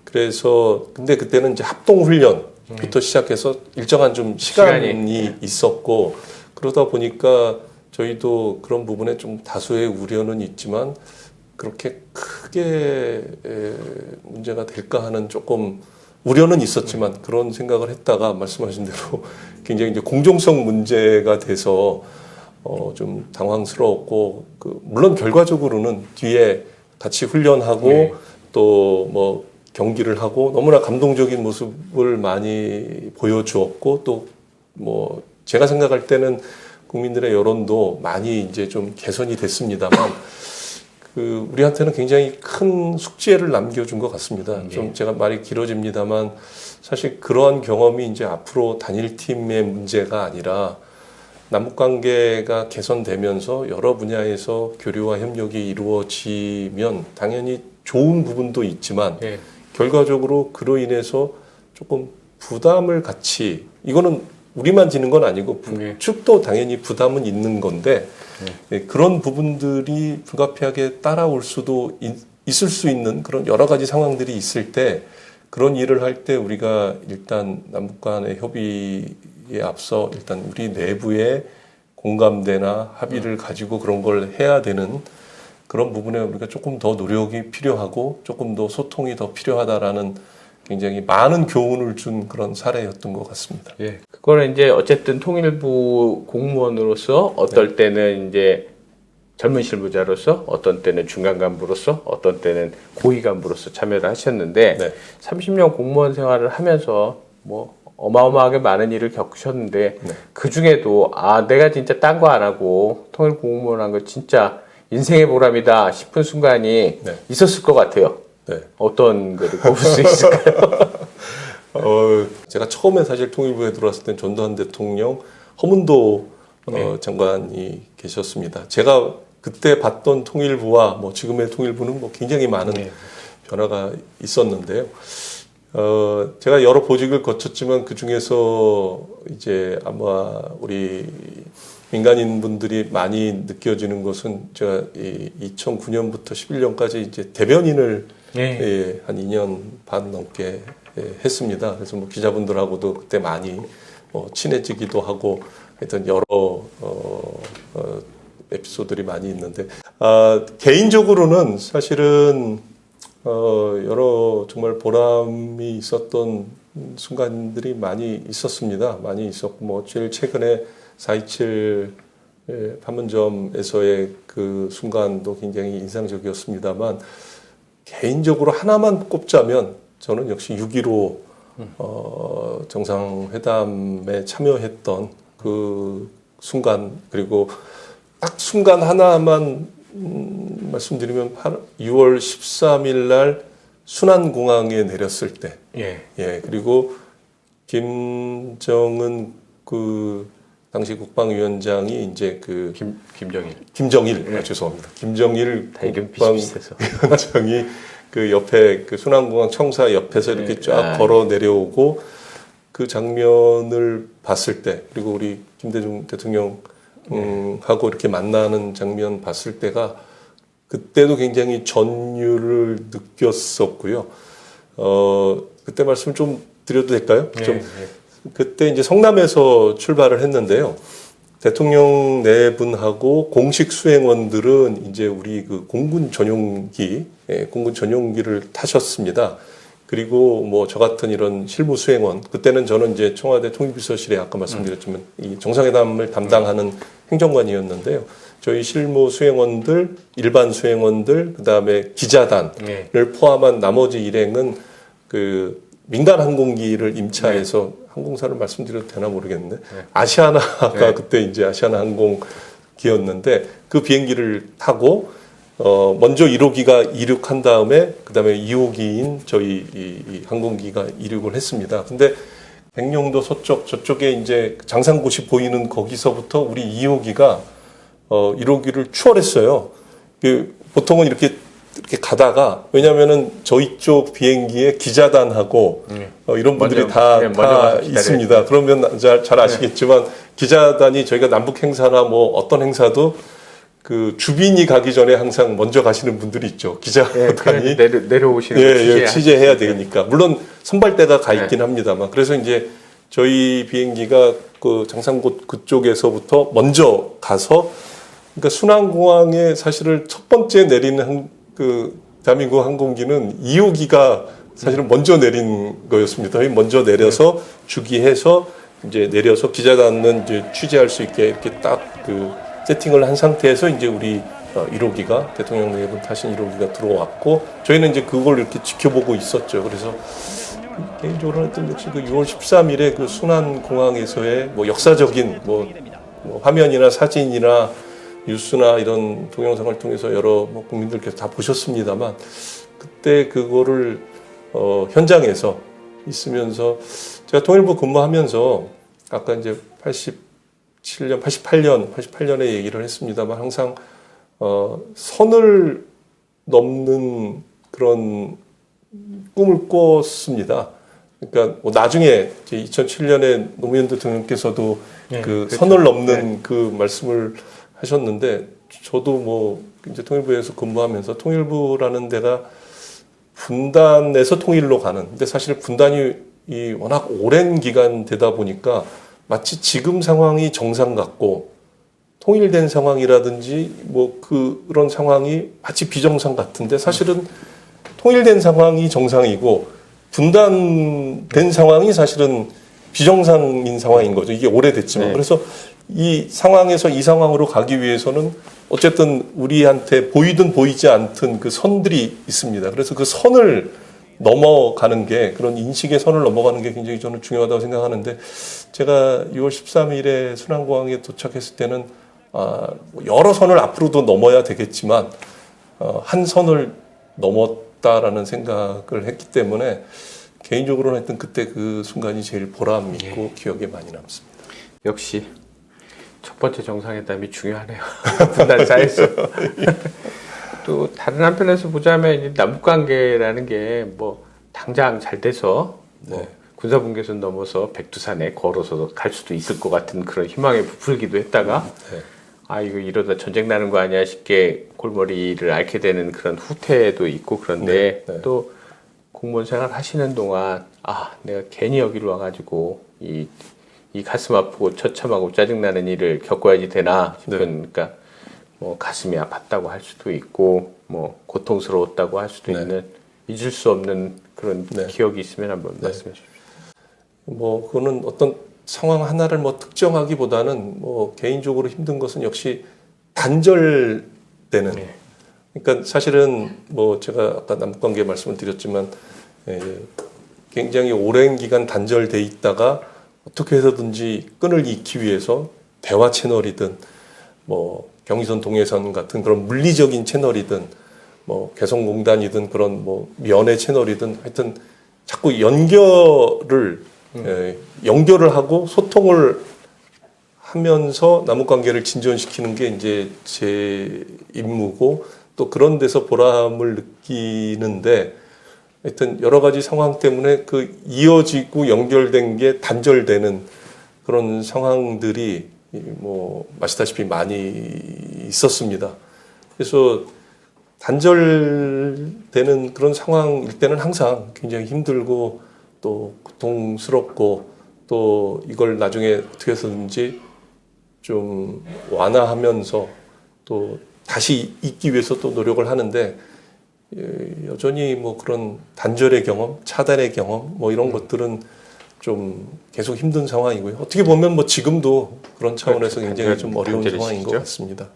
그래서 근데 그때는 이제 합동 훈련 부터 시작해서 일정한 좀 시간이 있었고 그러다 보니까 저희도 그런 부분에 좀 다수의 우려는 있지만 그렇게 크게 문제가 될까 하는 조금 우려는 있었지만 그런 생각을 했다가 말씀하신 대로 굉장히 이제 공정성 문제가 돼서 좀 당황스러웠고 물론 결과적으로는 뒤에 같이 훈련하고 또 뭐 경기를 하고 너무나 감동적인 모습을 많이 보여주었고 또 뭐 제가 생각할 때는 국민들의 여론도 많이 이제 좀 개선이 됐습니다만 우리한테는 굉장히 큰 숙제를 남겨준 것 같습니다. 좀 제가 말이 길어집니다만 사실 그러한 경험이 이제 앞으로 단일팀의 문제가 아니라 남북 관계가 개선되면서 여러 분야에서 교류와 협력이 이루어지면 당연히 좋은 부분도 있지만 결과적으로 그로 인해서 조금 부담을 같이 이거는 우리만 지는 건 아니고 북측도 당연히 부담은 있는 건데 그런 부분들이 불가피하게 따라올 수도 있을 수 있는 그런 여러 가지 상황들이 있을 때 그런 일을 할 때 우리가 일단 남북 간의 협의에 앞서 일단 우리 내부의 공감대나 합의를 가지고 그런 걸 해야 되는 그런 부분에 우리가 조금 더 노력이 필요하고 조금 더 소통이 더 필요하다라는 굉장히 많은 교훈을 준 그런 사례였던 것 같습니다. 예. 그거는 이제 어쨌든 통일부 공무원으로서 어떨 때는 이제 젊은 실무자로서 어떤 때는 중간 간부로서 어떤 때는 고위 간부로서 참여를 하셨는데 30년 공무원 생활을 하면서 뭐 어마어마하게 많은 일을 겪으셨는데 그 중에도 내가 진짜 딴 거 안 하고 통일부 공무원 한 거 진짜 인생의 보람이다 싶은 순간이 있었을 것 같아요. 어떤 거를 꼽을 수 있을까요? 제가 처음에 사실 통일부에 들어왔을 때 전두환 대통령 허문도 장관이 계셨습니다. 제가 그때 봤던 통일부와 뭐 지금의 통일부는 뭐 굉장히 많은 변화가 있었는데요. 제가 여러 보직을 거쳤지만 그 중에서 이제 아마 우리 민간인 분들이 많이 느껴지는 것은 제가 2009년부터 11년까지 이제 대변인을 한 2년 반 넘게 했습니다. 그래서 뭐 기자분들하고도 그때 많이 친해지기도 하고 하여튼 여러 에피소드들이 많이 있는데 개인적으로는 사실은 여러 정말 보람이 있었던 순간들이 많이 있었습니다. 많이 있었고 뭐 제일 최근에 4.27 판문점에서의 그 순간도 굉장히 인상적이었습니다만 개인적으로 하나만 꼽자면 저는 역시 6.15 정상회담에 참여했던 그 순간 그리고 딱 순간 하나만 말씀드리면 6월 13일 날 순안공항에 내렸을 때 그리고 김정은 당시 국방위원장이 이제 김정일 죄송합니다. 김정일 국방위원장이 그 옆에 그 순안공항 청사 옆에서 이렇게 쫙 걸어 내려오고 그 장면을 봤을 때 그리고 우리 김대중 대통령 하고 이렇게 만나는 장면 봤을 때가 그때도 굉장히 전율을 느꼈었고요. 그때 말씀 좀 드려도 될까요? 그때 이제 성남에서 출발을 했는데요. 대통령 네 분하고 공식 수행원들은 이제 우리 그 공군 전용기를 타셨습니다. 그리고 뭐 저 같은 이런 실무 수행원, 그때는 저는 이제 청와대 통일비서실에 아까 말씀드렸지만 이 정상회담을 담당하는 행정관이었는데요. 저희 실무 수행원들, 일반 수행원들, 그다음에 기자단을 포함한 나머지 일행은 그 민간 항공기를 임차해서 항공사를 말씀드려도 되나 모르겠는데 아시아나가 그때 이제 아시아나 항공기였는데 그 비행기를 타고 먼저 1호기가 이륙한 다음에 그다음에 2호기인 저희 이 항공기가 이륙을 했습니다. 근데 백령도 서쪽 저쪽에 이제 장산곳이 보이는 거기서부터 우리 2호기가 1호기를 추월했어요. 보통은 이렇게 가다가 왜냐면은 저희 쪽 비행기에 기자단하고 이런 분들이 다 있습니다. 그러면 잘 아시겠지만 기자단이 저희가 남북 행사나 뭐 어떤 행사도 그 주빈이 가기 전에 항상 먼저 가시는 분들이 있죠. 기자단이 내려오시는 예, 취재해야 되니까. 물론 선발대가 가 있긴 합니다만. 그래서 이제 저희 비행기가 그 장산곳 그쪽에서부터 먼저 가서 그러니까 순안공항에 사실은 첫 번째 내리는 그 대한민국 항공기는 2호기가 사실은 먼저 내린 거였습니다. 먼저 내려서 주기해서 이제 내려서 기자단은 이제 취재할 수 있게 이렇게 딱 그 세팅을 한 상태에서 이제 우리 1호기가 대통령 네 분 타신 1호기가 들어왔고 저희는 이제 그걸 이렇게 지켜보고 있었죠. 그래서 개인적으로 하여튼 역시 그 6월 13일에 그 순안공항에서의 뭐 역사적인 뭐 화면이나 사진이나 뉴스나 이런 동영상을 통해서 여러 뭐 국민들께서 다 보셨습니다만 그때 그거를 현장에서 있으면서 제가 통일부 근무하면서 아까 이제 88년에 얘기를 했습니다만 항상 선을 넘는 그런 꿈을 꿨습니다. 그러니까 뭐 나중에 2007년에 노무현 대통령께서도 그 그렇죠. 선을 넘는 그 말씀을 하셨는데 저도 뭐 이제 통일부에서 근무하면서 통일부라는 데가 분단에서 통일로 가는 근데 사실 분단이 워낙 오랜 기간 되다 보니까 마치 지금 상황이 정상 같고 통일된 상황이라든지 뭐 그런 상황이 마치 비정상 같은데 사실은 통일된 상황이 정상이고 분단된 상황이 사실은 비정상인 상황인 거죠. 이게 오래됐지만. 그래서 이 상황에서 이 상황으로 가기 위해서는 어쨌든 우리한테 보이든 보이지 않든 그 선들이 있습니다. 그래서 그 선을 넘어가는 게 그런 인식의 선을 넘어가는 게 굉장히 저는 중요하다고 생각하는데 제가 6월 13일에 순안공항에 도착했을 때는 여러 선을 앞으로도 넘어야 되겠지만 한 선을 넘었다라는 생각을 했기 때문에 개인적으로는 하여튼 그때 그 순간이 제일 보람 있고 기억에 많이 남습니다. 역시 첫 번째 정상회담이 중요하네요. 분단 쌓여서. 또 다른 한편에서 보자면 이제 남북관계라는 게 뭐 당장 잘 돼서 뭐 군사분계선 넘어서 백두산에 걸어서 갈 수도 있을 것 같은 그런 희망에 부풀기도 했다가 이거 이러다 전쟁 나는 거 아니야 싶게 골머리를 앓게 되는 그런 후퇴도 있고 그런데 또 공무원 생활 하시는 동안 내가 괜히 여기로 와가지고 이 가슴 아프고 처참하고 짜증나는 일을 겪어야지 되나 싶은 그러니까 뭐 가슴이 아팠다고 할 수도 있고 뭐 고통스러웠다고 할 수도 있는 잊을 수 없는 그런 기억이 있으면 한번 말씀해 주십시오. 뭐 그거는 어떤 상황 하나를 뭐 특정하기보다는 뭐 개인적으로 힘든 것은 역시 단절되는 그러니까 사실은 뭐 제가 아까 남북관계 말씀을 드렸지만 굉장히 오랜 기간 단절돼 있다가 어떻게 해서든지 끈을 잇기 위해서 대화 채널이든 뭐 경의선 동해선 같은 그런 물리적인 채널이든 뭐 개성공단이든 그런 뭐 면의 채널이든 하여튼 자꾸 연결을 하고 소통을 하면서 남북관계를 진전시키는 게 이제 제 임무고 또 그런 데서 보람을 느끼는데 하여튼 여러 가지 상황 때문에 그 이어지고 연결된 게 단절되는 그런 상황들이 뭐 아시다시피 많이 있었습니다. 그래서 단절되는 그런 상황일 때는 항상 굉장히 힘들고 또 고통스럽고 또 이걸 나중에 어떻게 해서든지 좀 완화하면서 또 다시 있기 위해서 또 노력을 하는데 여전히 뭐 그런 단절의 경험, 차단의 경험 뭐 이런 것들은 좀 계속 힘든 상황이고요. 어떻게 보면 뭐 지금도 그런 차원에서 굉장히 좀 어려운 상황인 것 같습니다.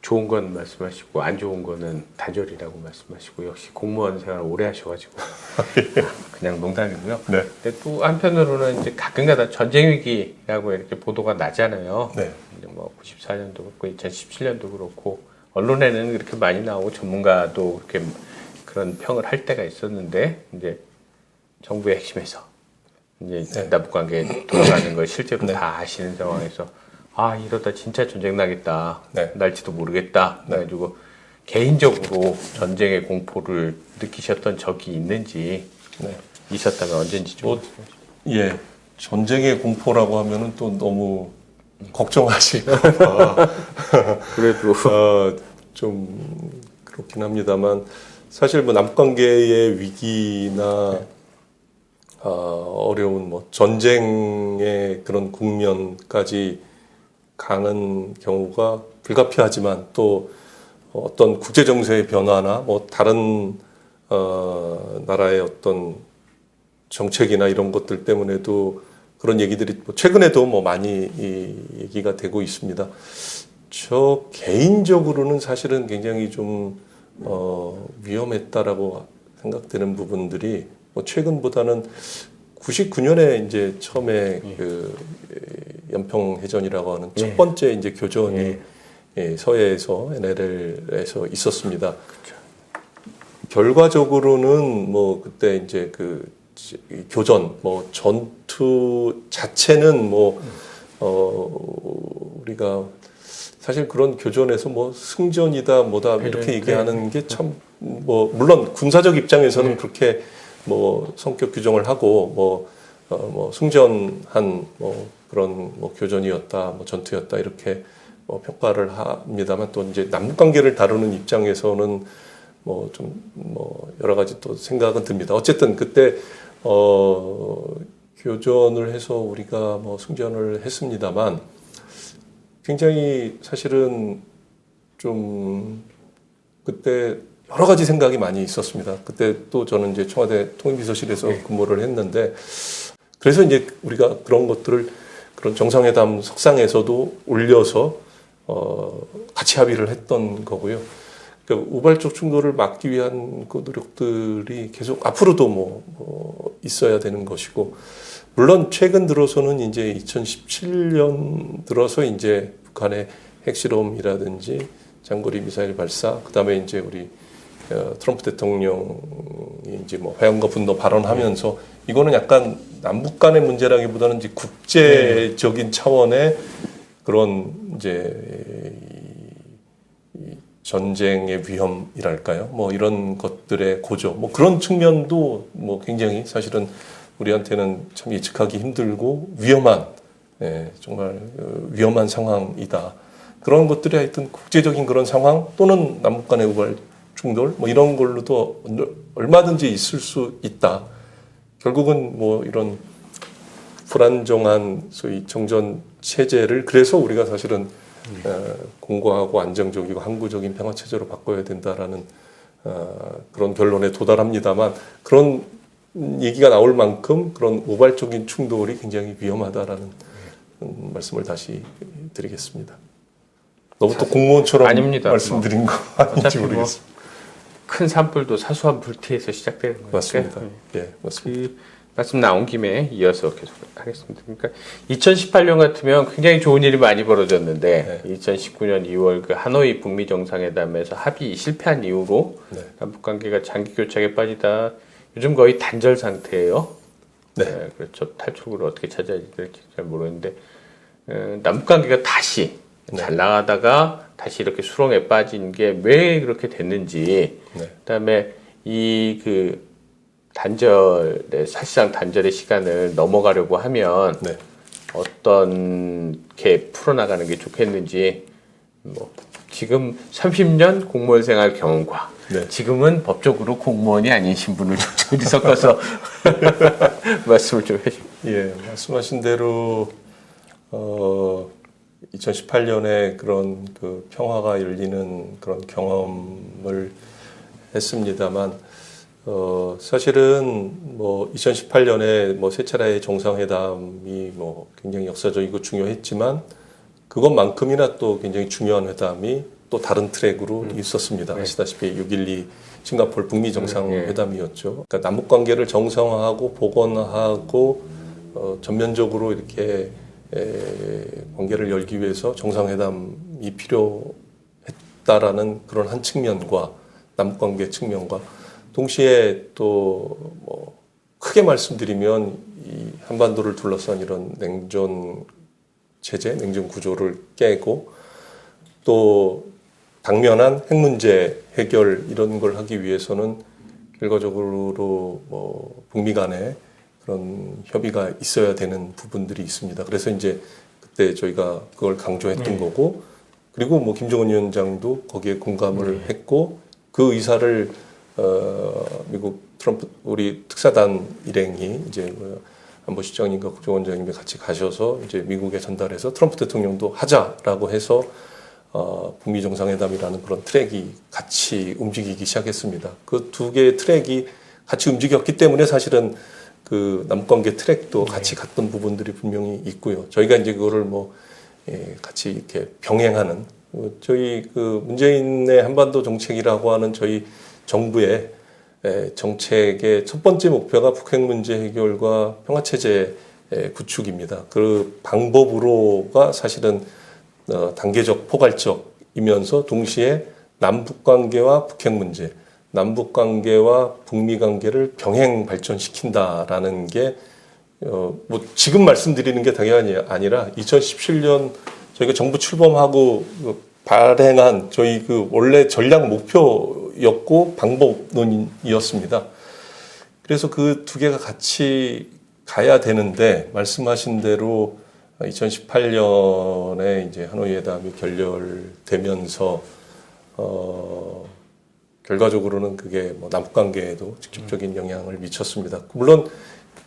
좋은 건 말씀하시고 안 좋은 거는 단절이라고 말씀하시고 역시 공무원 생활 오래 하셔가지고 그냥 농담이고요. 근데 또 한편으로는 이제 가끔가다 전쟁 위기라고 이렇게 보도가 나잖아요. 뭐 94년도 그렇고 2017년도 그렇고 언론에는 그렇게 많이 나오고 전문가도 그렇게 그런 평을 할 때가 있었는데 이제 정부의 핵심에서 이제 남북관계 돌아가는 걸 실제로 다 아시는 상황에서 이러다 진짜 전쟁 나겠다. 날지도 모르겠다. 그래가지고 개인적으로 전쟁의 공포를 느끼셨던 적이 있는지 있었다면 언젠지 좀. 전쟁의 공포라고 하면은 또 너무 걱정하시고 그래도 좀 그렇긴 합니다만 사실 뭐 남북관계의 위기나 어려운 뭐 전쟁의 그런 국면까지 가는 경우가 불가피하지만 또 어떤 국제 정세의 변화나 뭐 다른 나라의 어떤 정책이나 이런 것들 때문에도 그런 얘기들이 뭐 최근에도 뭐 많이 얘기가 되고 있습니다. 저 개인적으로는 사실은 굉장히 좀 위험했다라고 생각되는 부분들이 뭐 최근보다는 99년에 이제 처음에 그 연평해전이라고 하는 첫 번째 이제 교전이 서해에서 NLL에서 있었습니다. 결과적으로는 뭐 그때 이제 그 교전 뭐 전투 자체는 뭐 우리가 사실 그런 교전에서 뭐 승전이다 뭐다 이렇게 얘기하는 게 참 뭐 물론 군사적 입장에서는 그렇게 뭐 성격 규정을 하고 뭐 승전한 뭐 그런 뭐 교전이었다 뭐 전투였다 이렇게 뭐 평가를 합니다만 또 이제 남북 관계를 다루는 입장에서는 뭐 좀 뭐 여러 가지 또 생각은 듭니다. 어쨌든 그때 교전을 해서 우리가 뭐 승전을 했습니다만 굉장히 사실은 좀 그때 여러 가지 생각이 많이 있었습니다. 그때 또 저는 이제 청와대 통일비서실에서 근무를 했는데 그래서 이제 우리가 그런 것들을 그런 정상회담 석상에서도 올려서 같이 합의를 했던 거고요. 그러니까 우발적 충돌을 막기 위한 그 노력들이 계속 앞으로도 뭐 있어야 되는 것이고 물론 최근 들어서는 이제 2017년 들어서 이제 북한의 핵실험이라든지 장거리 미사일 발사 그다음에 이제 우리 트럼프 대통령이 이제 뭐 회한과 분노 발언하면서 이거는 약간 남북 간의 문제라기보다는 이제 국제적인 차원의 그런 이제 이 전쟁의 위험이랄까요? 뭐 이런 것들의 고조, 뭐 그런 측면도 뭐 굉장히 사실은 우리한테는 참 예측하기 힘들고 위험한, 정말 위험한 상황이다. 그런 것들이 하여튼 국제적인 그런 상황 또는 남북 간의 우발 충돌 뭐 이런 걸로도 얼마든지 있을 수 있다. 결국은 뭐 이런 불안정한 소위 정전 체제를 그래서 우리가 사실은 공고하고 안정적이고 항구적인 평화 체제로 바꿔야 된다라는 그런 결론에 도달합니다만 그런 얘기가 나올 만큼 그런 우발적인 충돌이 굉장히 위험하다라는 말씀을 다시 드리겠습니다. 너무 또 공무원처럼 아닙니다. 말씀드린 거 아닌지 모르겠습니다. 큰 산불도 사소한 불티에서 시작되는 거니까. 맞습니다. 예, 맞습니다. 그 말씀 나온 김에 이어서 계속 하겠습니다. 그러니까 2018년 같으면 굉장히 좋은 일이 많이 벌어졌는데 2019년 2월 그 하노이 북미 정상회담에서 합의 실패한 이후로 남북 관계가 장기 교착에 빠지다 요즘 거의 단절 상태예요. 네. 그렇죠. 탈출구를 어떻게 찾아야 될지 잘 모르는데 남북 관계가 다시 잘 나가다가 다시 이렇게 수렁에 빠진 게 왜 그렇게 됐는지, 그다음에 이 그 단절의 사실상 단절의 시간을 넘어가려고 하면 어떻게 풀어나가는 게 좋겠는지, 뭐 지금 30년 공무원 생활 경험과 지금은 법적으로 공무원이 아닌 신분을 둘이 섞어서 말씀을 좀 해주세요. 예, 말씀하신 대로 2018년에 그런 그 평화가 열리는 그런 경험을 했습니다만, 사실은 뭐 2018년에 뭐 세 차례의 정상회담이 뭐 굉장히 역사적이고 중요했지만, 그것만큼이나 또 굉장히 중요한 회담이 또 다른 트랙으로 있었습니다. 아시다시피 6.12 싱가포르 북미 정상회담이었죠. 그러니까 남북 관계를 정상화하고 복원하고 전면적으로 이렇게 관계를 열기 위해서 정상회담이 필요했다라는 그런 한 측면과 남북관계 측면과 동시에 또 뭐 크게 말씀드리면 이 한반도를 둘러싼 이런 냉전 체제, 냉전 구조를 깨고 또 당면한 핵 문제 해결 이런 걸 하기 위해서는 결과적으로 뭐 북미 간에 그런 협의가 있어야 되는 부분들이 있습니다. 그래서 이제 그때 저희가 그걸 강조했던 거고, 그리고 뭐 김정은 위원장도 거기에 공감을 했고, 그 의사를 미국 트럼프 우리 특사단 일행이 이제 뭐 안보실장님과 국정원장님이 같이 가셔서 이제 미국에 전달해서 트럼프 대통령도 하자라고 해서 북미 정상회담이라는 그런 트랙이 같이 움직이기 시작했습니다. 그 두 개의 트랙이 같이 움직였기 때문에 사실은 그 남북관계 트랙도 같이 갔던 부분들이 분명히 있고요. 저희가 이제 그거를 뭐 같이 이렇게 병행하는 저희 그 문재인의 한반도 정책이라고 하는 저희 정부의 정책의 첫 번째 목표가 북핵 문제 해결과 평화체제 구축입니다. 그 방법으로가 사실은 단계적 포괄적이면서 동시에 남북관계와 북핵 문제, 남북관계와 북미관계를 병행 발전시킨다라는 게 뭐 지금 말씀드리는 게 당연히 아니라 2017년 저희가 정부 출범하고 발행한 저희 그 원래 전략 목표였고 방법론이었습니다. 그래서 그 두 개가 같이 가야 되는데 말씀하신 대로 2018년에 이제 하노이 회담이 결렬되면서 결과적으로는 그게 뭐 남북 관계에도 직접적인 영향을 미쳤습니다. 물론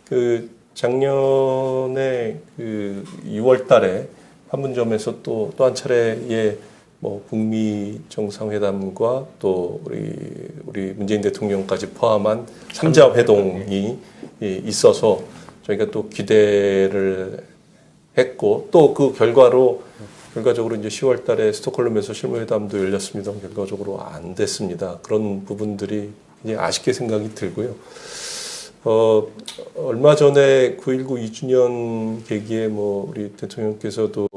그 작년에 그 6월 달에 판문점에서 또 한 차례의 뭐 북미 정상회담과 또 우리 문재인 대통령까지 포함한 3자 회동이 있어서 저희가 또 기대를 했고 또 그 결과적으로 이제 10월 달에 스톡홀름에서 실무회담도 열렸습니다만 결과적으로 안 됐습니다. 그런 부분들이 굉장히 아쉽게 생각이 들고요. 얼마 전에 9.19 2주년 계기에 뭐 우리 대통령께서도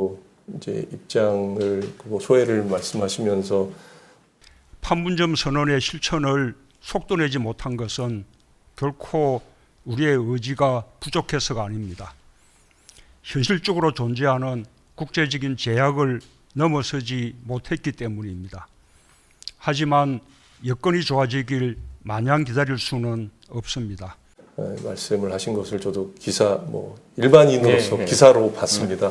이제 입장을 소회를 말씀하시면서 판문점 선언의 실천을 속도내지 못한 것은 결코 우리의 의지가 부족해서가 아닙니다. 현실적으로 존재하는 국제적인 제약을 넘어서지 못했기 때문입니다. 하지만 여건이 좋아지길 마냥 기다릴 수는 없습니다. 말씀을 하신 것을 저도 일반인으로서 기사로 봤습니다.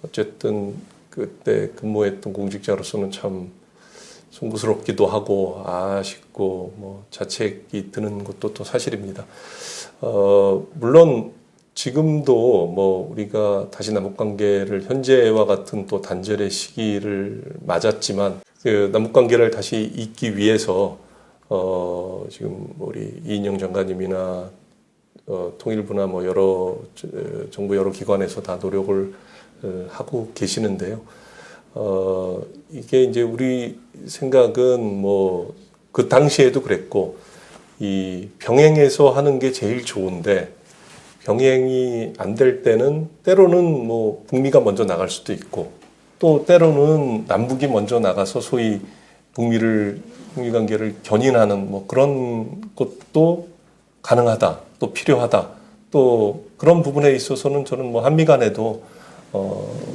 어쨌든 그때 근무했던 공직자로서는 참 송구스럽기도 하고 아쉽고 뭐 자책이 드는 것도 또 사실입니다. 물론 지금도 뭐 우리가 다시 남북관계를 현재와 같은 또 단절의 시기를 맞았지만 그 남북관계를 다시 잇기 위해서 지금 우리 이인영 장관님이나 통일부나 뭐 여러 정부 여러 기관에서 다 노력을 하고 계시는데요. 이게 이제 우리 생각은 뭐 그 당시에도 그랬고 이 병행해서 하는 게 제일 좋은데 병행이 안 될 때는 때로는 뭐 북미가 먼저 나갈 수도 있고 또 때로는 남북이 먼저 나가서 소위 북미 관계를 견인하는 뭐 그런 것도 가능하다, 또 필요하다, 또 그런 부분에 있어서는 저는 뭐 한미 간에도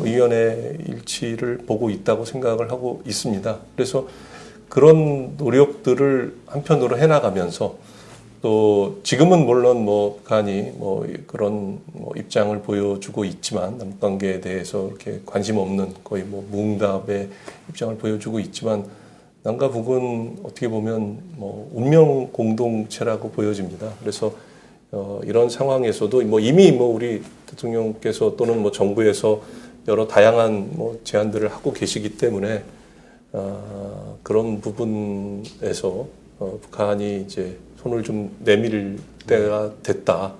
의견의 일치를 보고 있다고 생각을 하고 있습니다. 그래서 그런 노력들을 한편으로 해나가면서 또 지금은 물론 뭐 북한이 뭐 그런 뭐 입장을 보여주고 있지만 남북 관계에 대해서 이렇게 관심 없는 거의 뭐 무응답의 입장을 보여주고 있지만 남과 북은 어떻게 보면 뭐 운명 공동체라고 보여집니다. 그래서 이런 상황에서도 뭐 이미 뭐 우리 대통령께서 또는 뭐 정부에서 여러 다양한 뭐 제안들을 하고 계시기 때문에 그런 부분에서 북한이 이제 손을 좀 내밀 때가 됐다.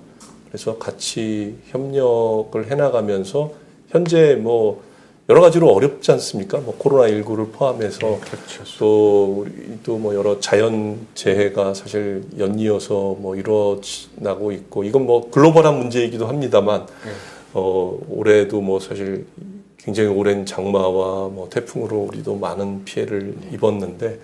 그래서 같이 협력을 해나가면서 현재 뭐 여러 가지로 어렵지 않습니까? 뭐 코로나19를 포함해서 그렇죠. 또 뭐 여러 자연 재해가 사실 연이어서 뭐 일어나고 있고 이건 뭐 글로벌한 문제이기도 합니다만 올해도 뭐 사실 굉장히 오랜 장마와 뭐 태풍으로 우리도 많은 피해를 입었는데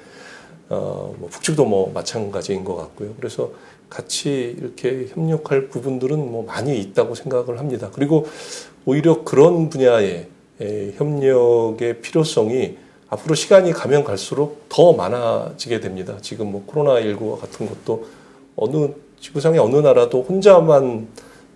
뭐 북측도 뭐 마찬가지인 것 같고요. 그래서 같이 이렇게 협력할 부분들은 뭐 많이 있다고 생각을 합니다. 그리고 오히려 그런 분야의 협력의 필요성이 앞으로 시간이 가면 갈수록 더 많아지게 됩니다. 지금 뭐 코로나19 같은 것도 지구상의 어느 나라도 혼자만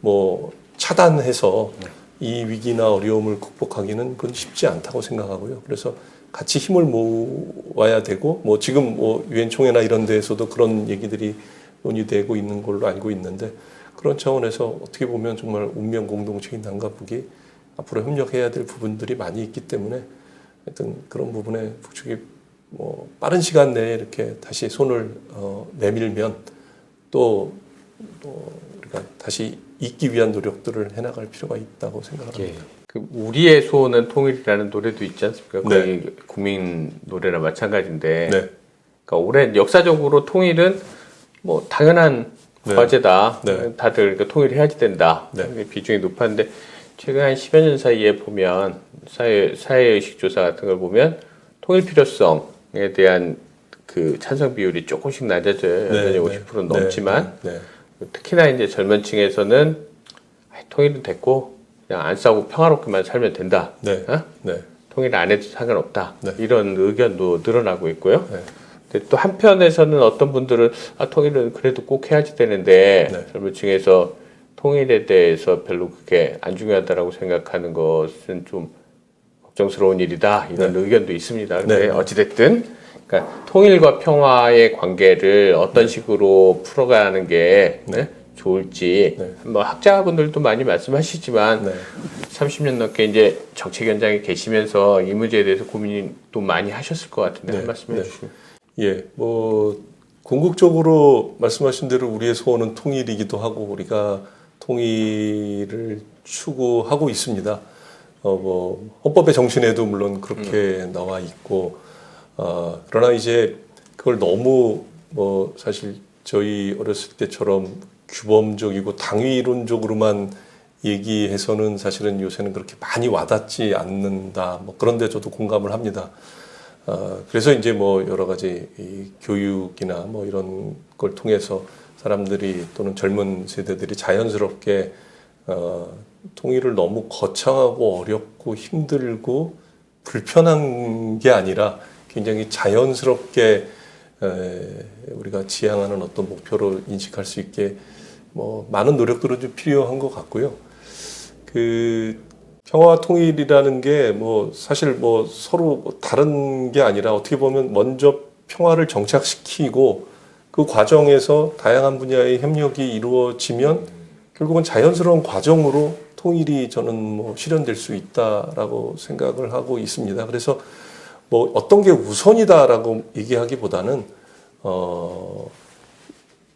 뭐 차단해서 이 위기나 어려움을 극복하기는 그건 쉽지 않다고 생각하고요. 그래서 같이 힘을 모아야 되고, 뭐 지금 뭐 유엔 총회나 이런 데에서도 그런 얘기들이 논의되고 있는 걸로 알고 있는데, 그런 차원에서 어떻게 보면 정말 운명 공동체인 남과 북이 앞으로 협력해야 될 부분들이 많이 있기 때문에 하여튼 그런 부분에 북측이 뭐 빠른 시간 내에 이렇게 다시 손을 내밀면 또 우리가 다시 잇기 위한 노력들을 해나갈 필요가 있다고 생각합니다. 예. 그 우리의 소원은 통일이라는 노래도 있지 않습니까? 네. 거의 국민 노래나 마찬가지인데, 네. 그러니까 올해 역사적으로 통일은 뭐 당연한 네. 과제다. 네. 다들 그러니까 통일해야지 된다. 네. 비중이 높았는데 최근 한 10여 년 사이에 보면 사회의식 조사 같은 걸 보면 통일 필요성에 대한 그 찬성 비율이 조금씩 낮아져요. 여전히 50%는 넘지만 네. 특히나 이제 젊은 층에서는 통일은 됐고 그냥 안 싸우고 평화롭게만 살면 된다. 네. 어? 네. 통일 안 해도 상관없다. 네. 이런 의견도 늘어나고 있고요. 네. 근데 또 한편에서는 어떤 분들은 통일은 그래도 꼭 해야지 되는데 네. 젊은 층에서 통일에 대해서 별로 그게 안 중요하다라고 생각하는 것은 좀 걱정스러운 일이다. 이런 의견도 있습니다. 근데 네. 어찌됐든 그러니까 통일과 평화의 관계를 어떤 식으로 풀어가는 게 좋을지 네. 뭐 학자분들도 많이 말씀하시지만 네. 30년 넘게 이제 정책 현장에 계시면서 이 문제에 대해서 고민도 많이 하셨을 것 같은데 한 말씀 해주시면. 예, 뭐 궁극적으로 말씀하신 대로 우리의 소원은 통일이기도 하고 우리가 통일을 추구하고 있습니다. 뭐 헌법의 정신에도 물론 그렇게 나와 있고, 그러나 이제 그걸 너무 뭐 사실 저희 어렸을 때처럼 규범적이고 당위론적으로만 얘기해서는 사실은 요새는 그렇게 많이 와닿지 않는다. 뭐 그런데 저도 공감을 합니다. 그래서 이제 뭐 여러 가지 이 교육이나 뭐 이런 걸 통해서 사람들이 또는 젊은 세대들이 자연스럽게 통일을 너무 거창하고 어렵고 힘들고 불편한 게 아니라 굉장히 자연스럽게 우리가 지향하는 어떤 목표로 인식할 수 있게 뭐 많은 노력들은 좀 필요한 것 같고요. 그 평화와 통일이라는 게 뭐 사실 뭐 서로 다른 게 아니라 어떻게 보면 먼저 평화를 정착시키고 그 과정에서 다양한 분야의 협력이 이루어지면 결국은 자연스러운 과정으로 통일이 저는 뭐 실현될 수 있다라고 생각을 하고 있습니다. 그래서 뭐 어떤 게 우선이다라고 얘기하기보다는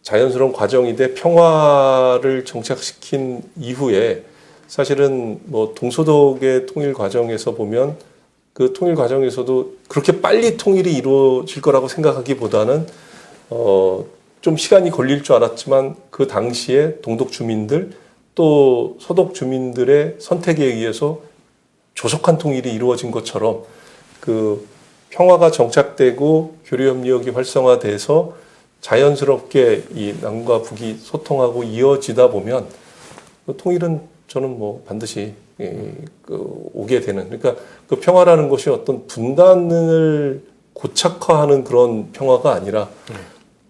자연스러운 과정이 돼 평화를 정착시킨 이후에 사실은 뭐 동서독의 통일 과정에서 보면 그 통일 과정에서도 그렇게 빨리 통일이 이루어질 거라고 생각하기보다는 좀 시간이 걸릴 줄 알았지만 그 당시에 동독 주민들 또 서독 주민들의 선택에 의해서 조속한 통일이 이루어진 것처럼 그 평화가 정착되고 교류협력이 활성화돼서 자연스럽게 이 남과 북이 소통하고 이어지다 보면 그 통일은 저는 뭐 반드시 오게 되는, 그러니까 그 평화라는 것이 어떤 분단을 고착화하는 그런 평화가 아니라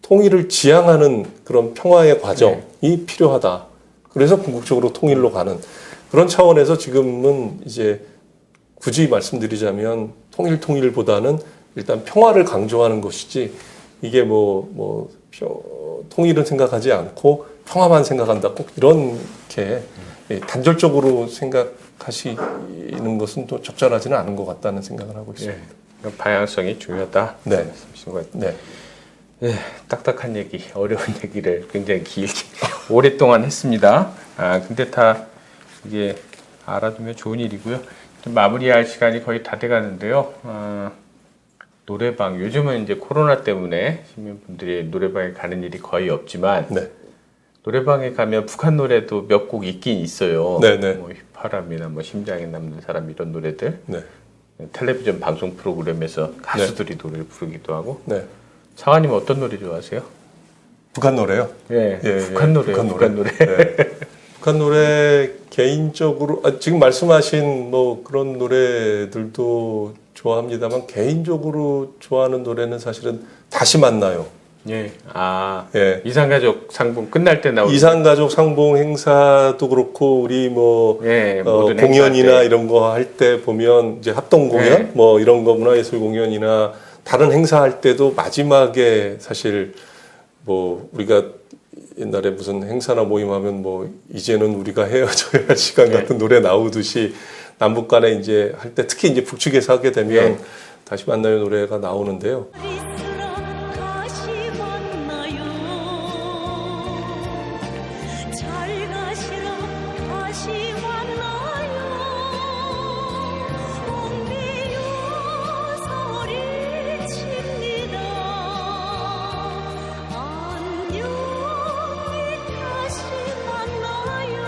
통일을 지향하는 그런 평화의 과정이 필요하다. 그래서 궁극적으로 통일로 가는 그런 차원에서 지금은 이제 굳이 말씀드리자면 통일보다는 일단 평화를 강조하는 것이지 이게 통일은 생각하지 않고 평화만 생각한다. 꼭 이렇게 단절적으로 생각하시는 것은 또 적절하지는 않은 것 같다는 생각을 하고 있습니다. 그러니까 방향성이 중요하다. 네. 네. 네, 딱딱한 얘기, 어려운 얘기를 굉장히 길게 오랫동안 했습니다. 근데 다 이게 알아두면 좋은 일이고요. 좀 마무리할 시간이 거의 다 돼가는데요. 노래방, 요즘은 이제 코로나 때문에 시민분들이 노래방에 가는 일이 거의 없지만 네. 노래방에 가면 북한 노래도 몇 곡 있긴 있어요. 네네. 뭐 휘파람이나 뭐 심장에 남는 사람 이런 노래들. 네. 텔레비전 방송 프로그램에서 가수들이 노래를 부르기도 하고. 네. 장관님 어떤 노래 좋아하세요? 북한 노래요? 예, 예, 북한 노래. 북한 노래. 네. 북한 노래 개인적으로 지금 말씀하신 뭐 그런 노래들도 좋아합니다만 개인적으로 좋아하는 노래는 사실은 다시 만나요. 예. 예. 이산가족 상봉 끝날 때 나오는 이산가족 상봉 행사도 그렇고 우리 뭐 예, 모든 공연이나 행사 때. 이런 거 할 때 보면 이제 합동 공연 예. 뭐 이런 거 문화예술 공연이나 다른 행사 할 때도 마지막에 사실 뭐 우리가 옛날에 무슨 행사나 모임하면 뭐 이제는 우리가 헤어져야 할 시간 같은 노래 나오듯이 남북 간에 이제 할 때 특히 이제 북측에서 하게 되면 예. 다시 만나요 노래가 나오는데요. 다시 만나요. 잘 가시라 다시 만나요. 옮기려 소리칩니다. 안녕히 다시 만나요.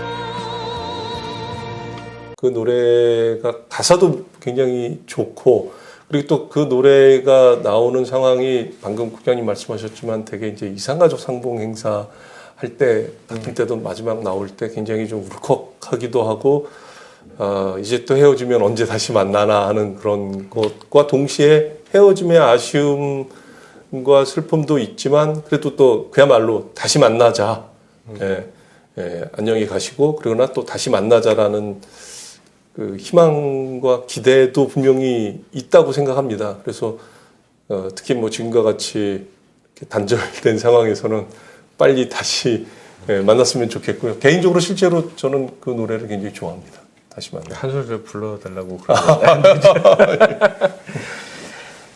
그 노래가 가사도 굉장히 좋고 그리고 또 그 노래가 나오는 상황이 방금 국장님 말씀하셨지만 되게 이제 이산가족 상봉 행사 할 때 같은 때도 마지막 나올 때 굉장히 좀 울컥하기도 하고 이제 또 헤어지면 언제 다시 만나나 하는 그런 것과 동시에 헤어짐의 아쉬움과 슬픔도 있지만 그래도 또 그야말로 다시 만나자. 안녕히 가시고 그러나 또 다시 만나자라는 그 희망과 기대도 분명히 있다고 생각합니다. 그래서 특히 뭐 지금과 같이 이렇게 단절된 상황에서는 빨리 다시 만났으면 좋겠고요. 개인적으로 실제로 저는 그 노래를 굉장히 좋아합니다. 다시 만나. 한 소절 불러달라고 그러는데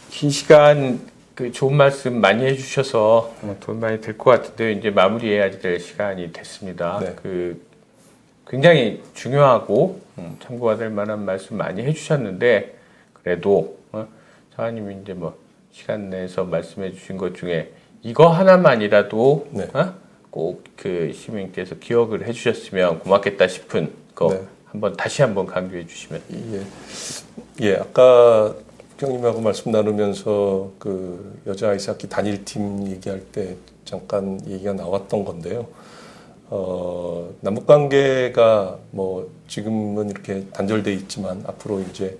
긴 시간 그 좋은 말씀 많이 해주셔서 도움 많이 될 것 같은데 이제 마무리해야 될 시간이 됐습니다. 네. 그 굉장히 중요하고 참고가 될 만한 말씀 많이 해주셨는데 그래도 차관님이 이제 뭐 시간 내서 말씀해주신 것 중에 이거 하나만이라도 네. 꼭 그 시민께서 기억을 해주셨으면 고맙겠다 싶은 거 네. 다시 한번 강조해 주시면. 예, 아까 국장님하고 말씀 나누면서 그 여자 아이스하키 단일팀 얘기할 때 잠깐 얘기가 나왔던 건데요. 남북 관계가 뭐 지금은 이렇게 단절돼 있지만 앞으로 이제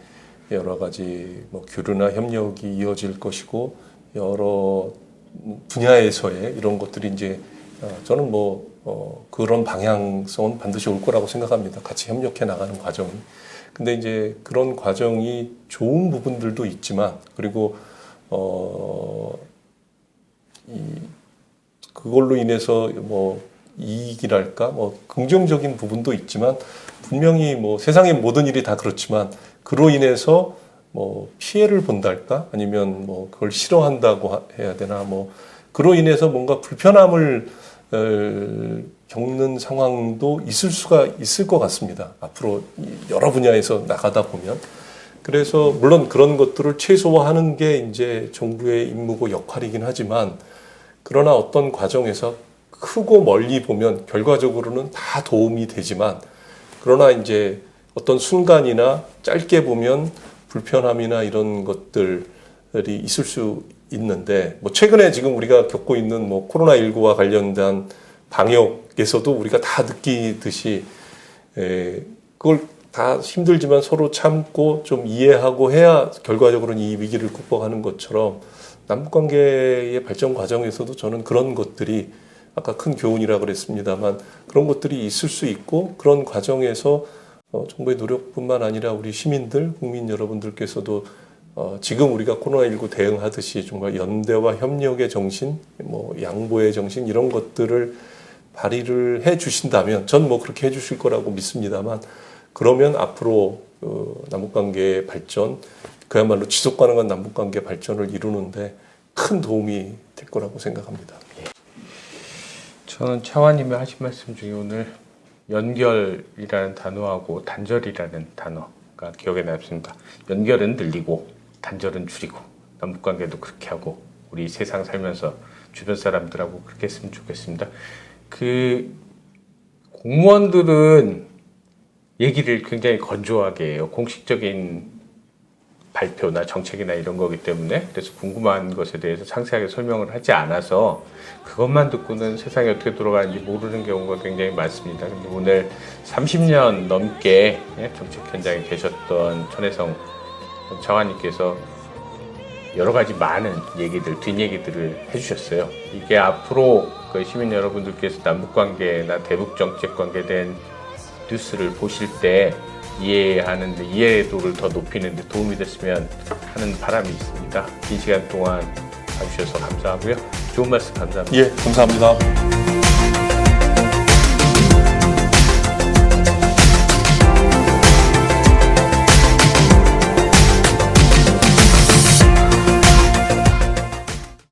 여러 가지 뭐 교류나 협력이 이어질 것이고 여러 분야에서의 이런 것들이 이제 저는 뭐 그런 방향성은 반드시 올 거라고 생각합니다. 같이 협력해 나가는 과정이. 근데 이제 그런 과정이 좋은 부분들도 있지만 그리고 그걸로 인해서 뭐 이익이랄까 뭐 긍정적인 부분도 있지만 분명히 뭐 세상의 모든 일이 다 그렇지만 그로 인해서 뭐 피해를 본달까 아니면 뭐 그걸 싫어한다고 해야 되나 뭐 그로 인해서 뭔가 불편함을 겪는 상황도 있을 것 같습니다. 앞으로 여러 분야에서 나가다 보면. 그래서 물론 그런 것들을 최소화하는 게 이제 정부의 임무고 역할이긴 하지만 그러나 어떤 과정에서 크고 멀리 보면 결과적으로는 다 도움이 되지만 그러나 이제 어떤 순간이나 짧게 보면 불편함이나 이런 것들이 있을 수 있는데 뭐 최근에 지금 우리가 겪고 있는 뭐 코로나19와 관련된 방역에서도 우리가 다 느끼듯이 그걸 다 힘들지만 서로 참고 좀 이해하고 해야 결과적으로는 이 위기를 극복하는 것처럼 남북관계의 발전 과정에서도 저는 그런 것들이 아까 큰 교훈이라고 그랬습니다만 그런 것들이 있을 수 있고 그런 과정에서 정부의 노력뿐만 아니라 우리 시민들, 국민 여러분들께서도 지금 우리가 코로나19 대응하듯이 정말 연대와 협력의 정신, 뭐 양보의 정신 이런 것들을 발휘를 해 주신다면 전 뭐 그렇게 해 주실 거라고 믿습니다만 그러면 앞으로 남북관계의 발전, 그야말로 지속 가능한 남북관계 발전을 이루는데 큰 도움이 될 거라고 생각합니다. 저는 차관님이 하신 말씀 중에 오늘 연결이라는 단어하고 단절이라는 단어가 기억에 남습니다. 연결은 늘리고 단절은 줄이고 남북관계도 그렇게 하고 우리 세상 살면서 주변 사람들하고 그렇게 했으면 좋겠습니다. 그 공무원들은 얘기를 굉장히 건조하게 해요. 공식적인 발표나 정책이나 이런 거기 때문에 그래서 궁금한 것에 대해서 상세하게 설명을 하지 않아서 그것만 듣고는 세상이 어떻게 돌아가는지 모르는 경우가 굉장히 많습니다. 근데 오늘 30년 넘게 정책 현장에 계셨던 천혜성 차관님께서 여러 가지 많은 얘기들, 뒷얘기들을 해주셨어요. 이게 앞으로 그 시민 여러분들께서 남북관계나 대북정책관계에 대한 뉴스를 보실 때 이해하는데, 이해도를 더 높이는 데 도움이 됐으면 하는 바람이 있습니다. 긴 시간 동안 봐주셔서 감사하고요. 좋은 말씀 감사합니다. 예, 감사합니다.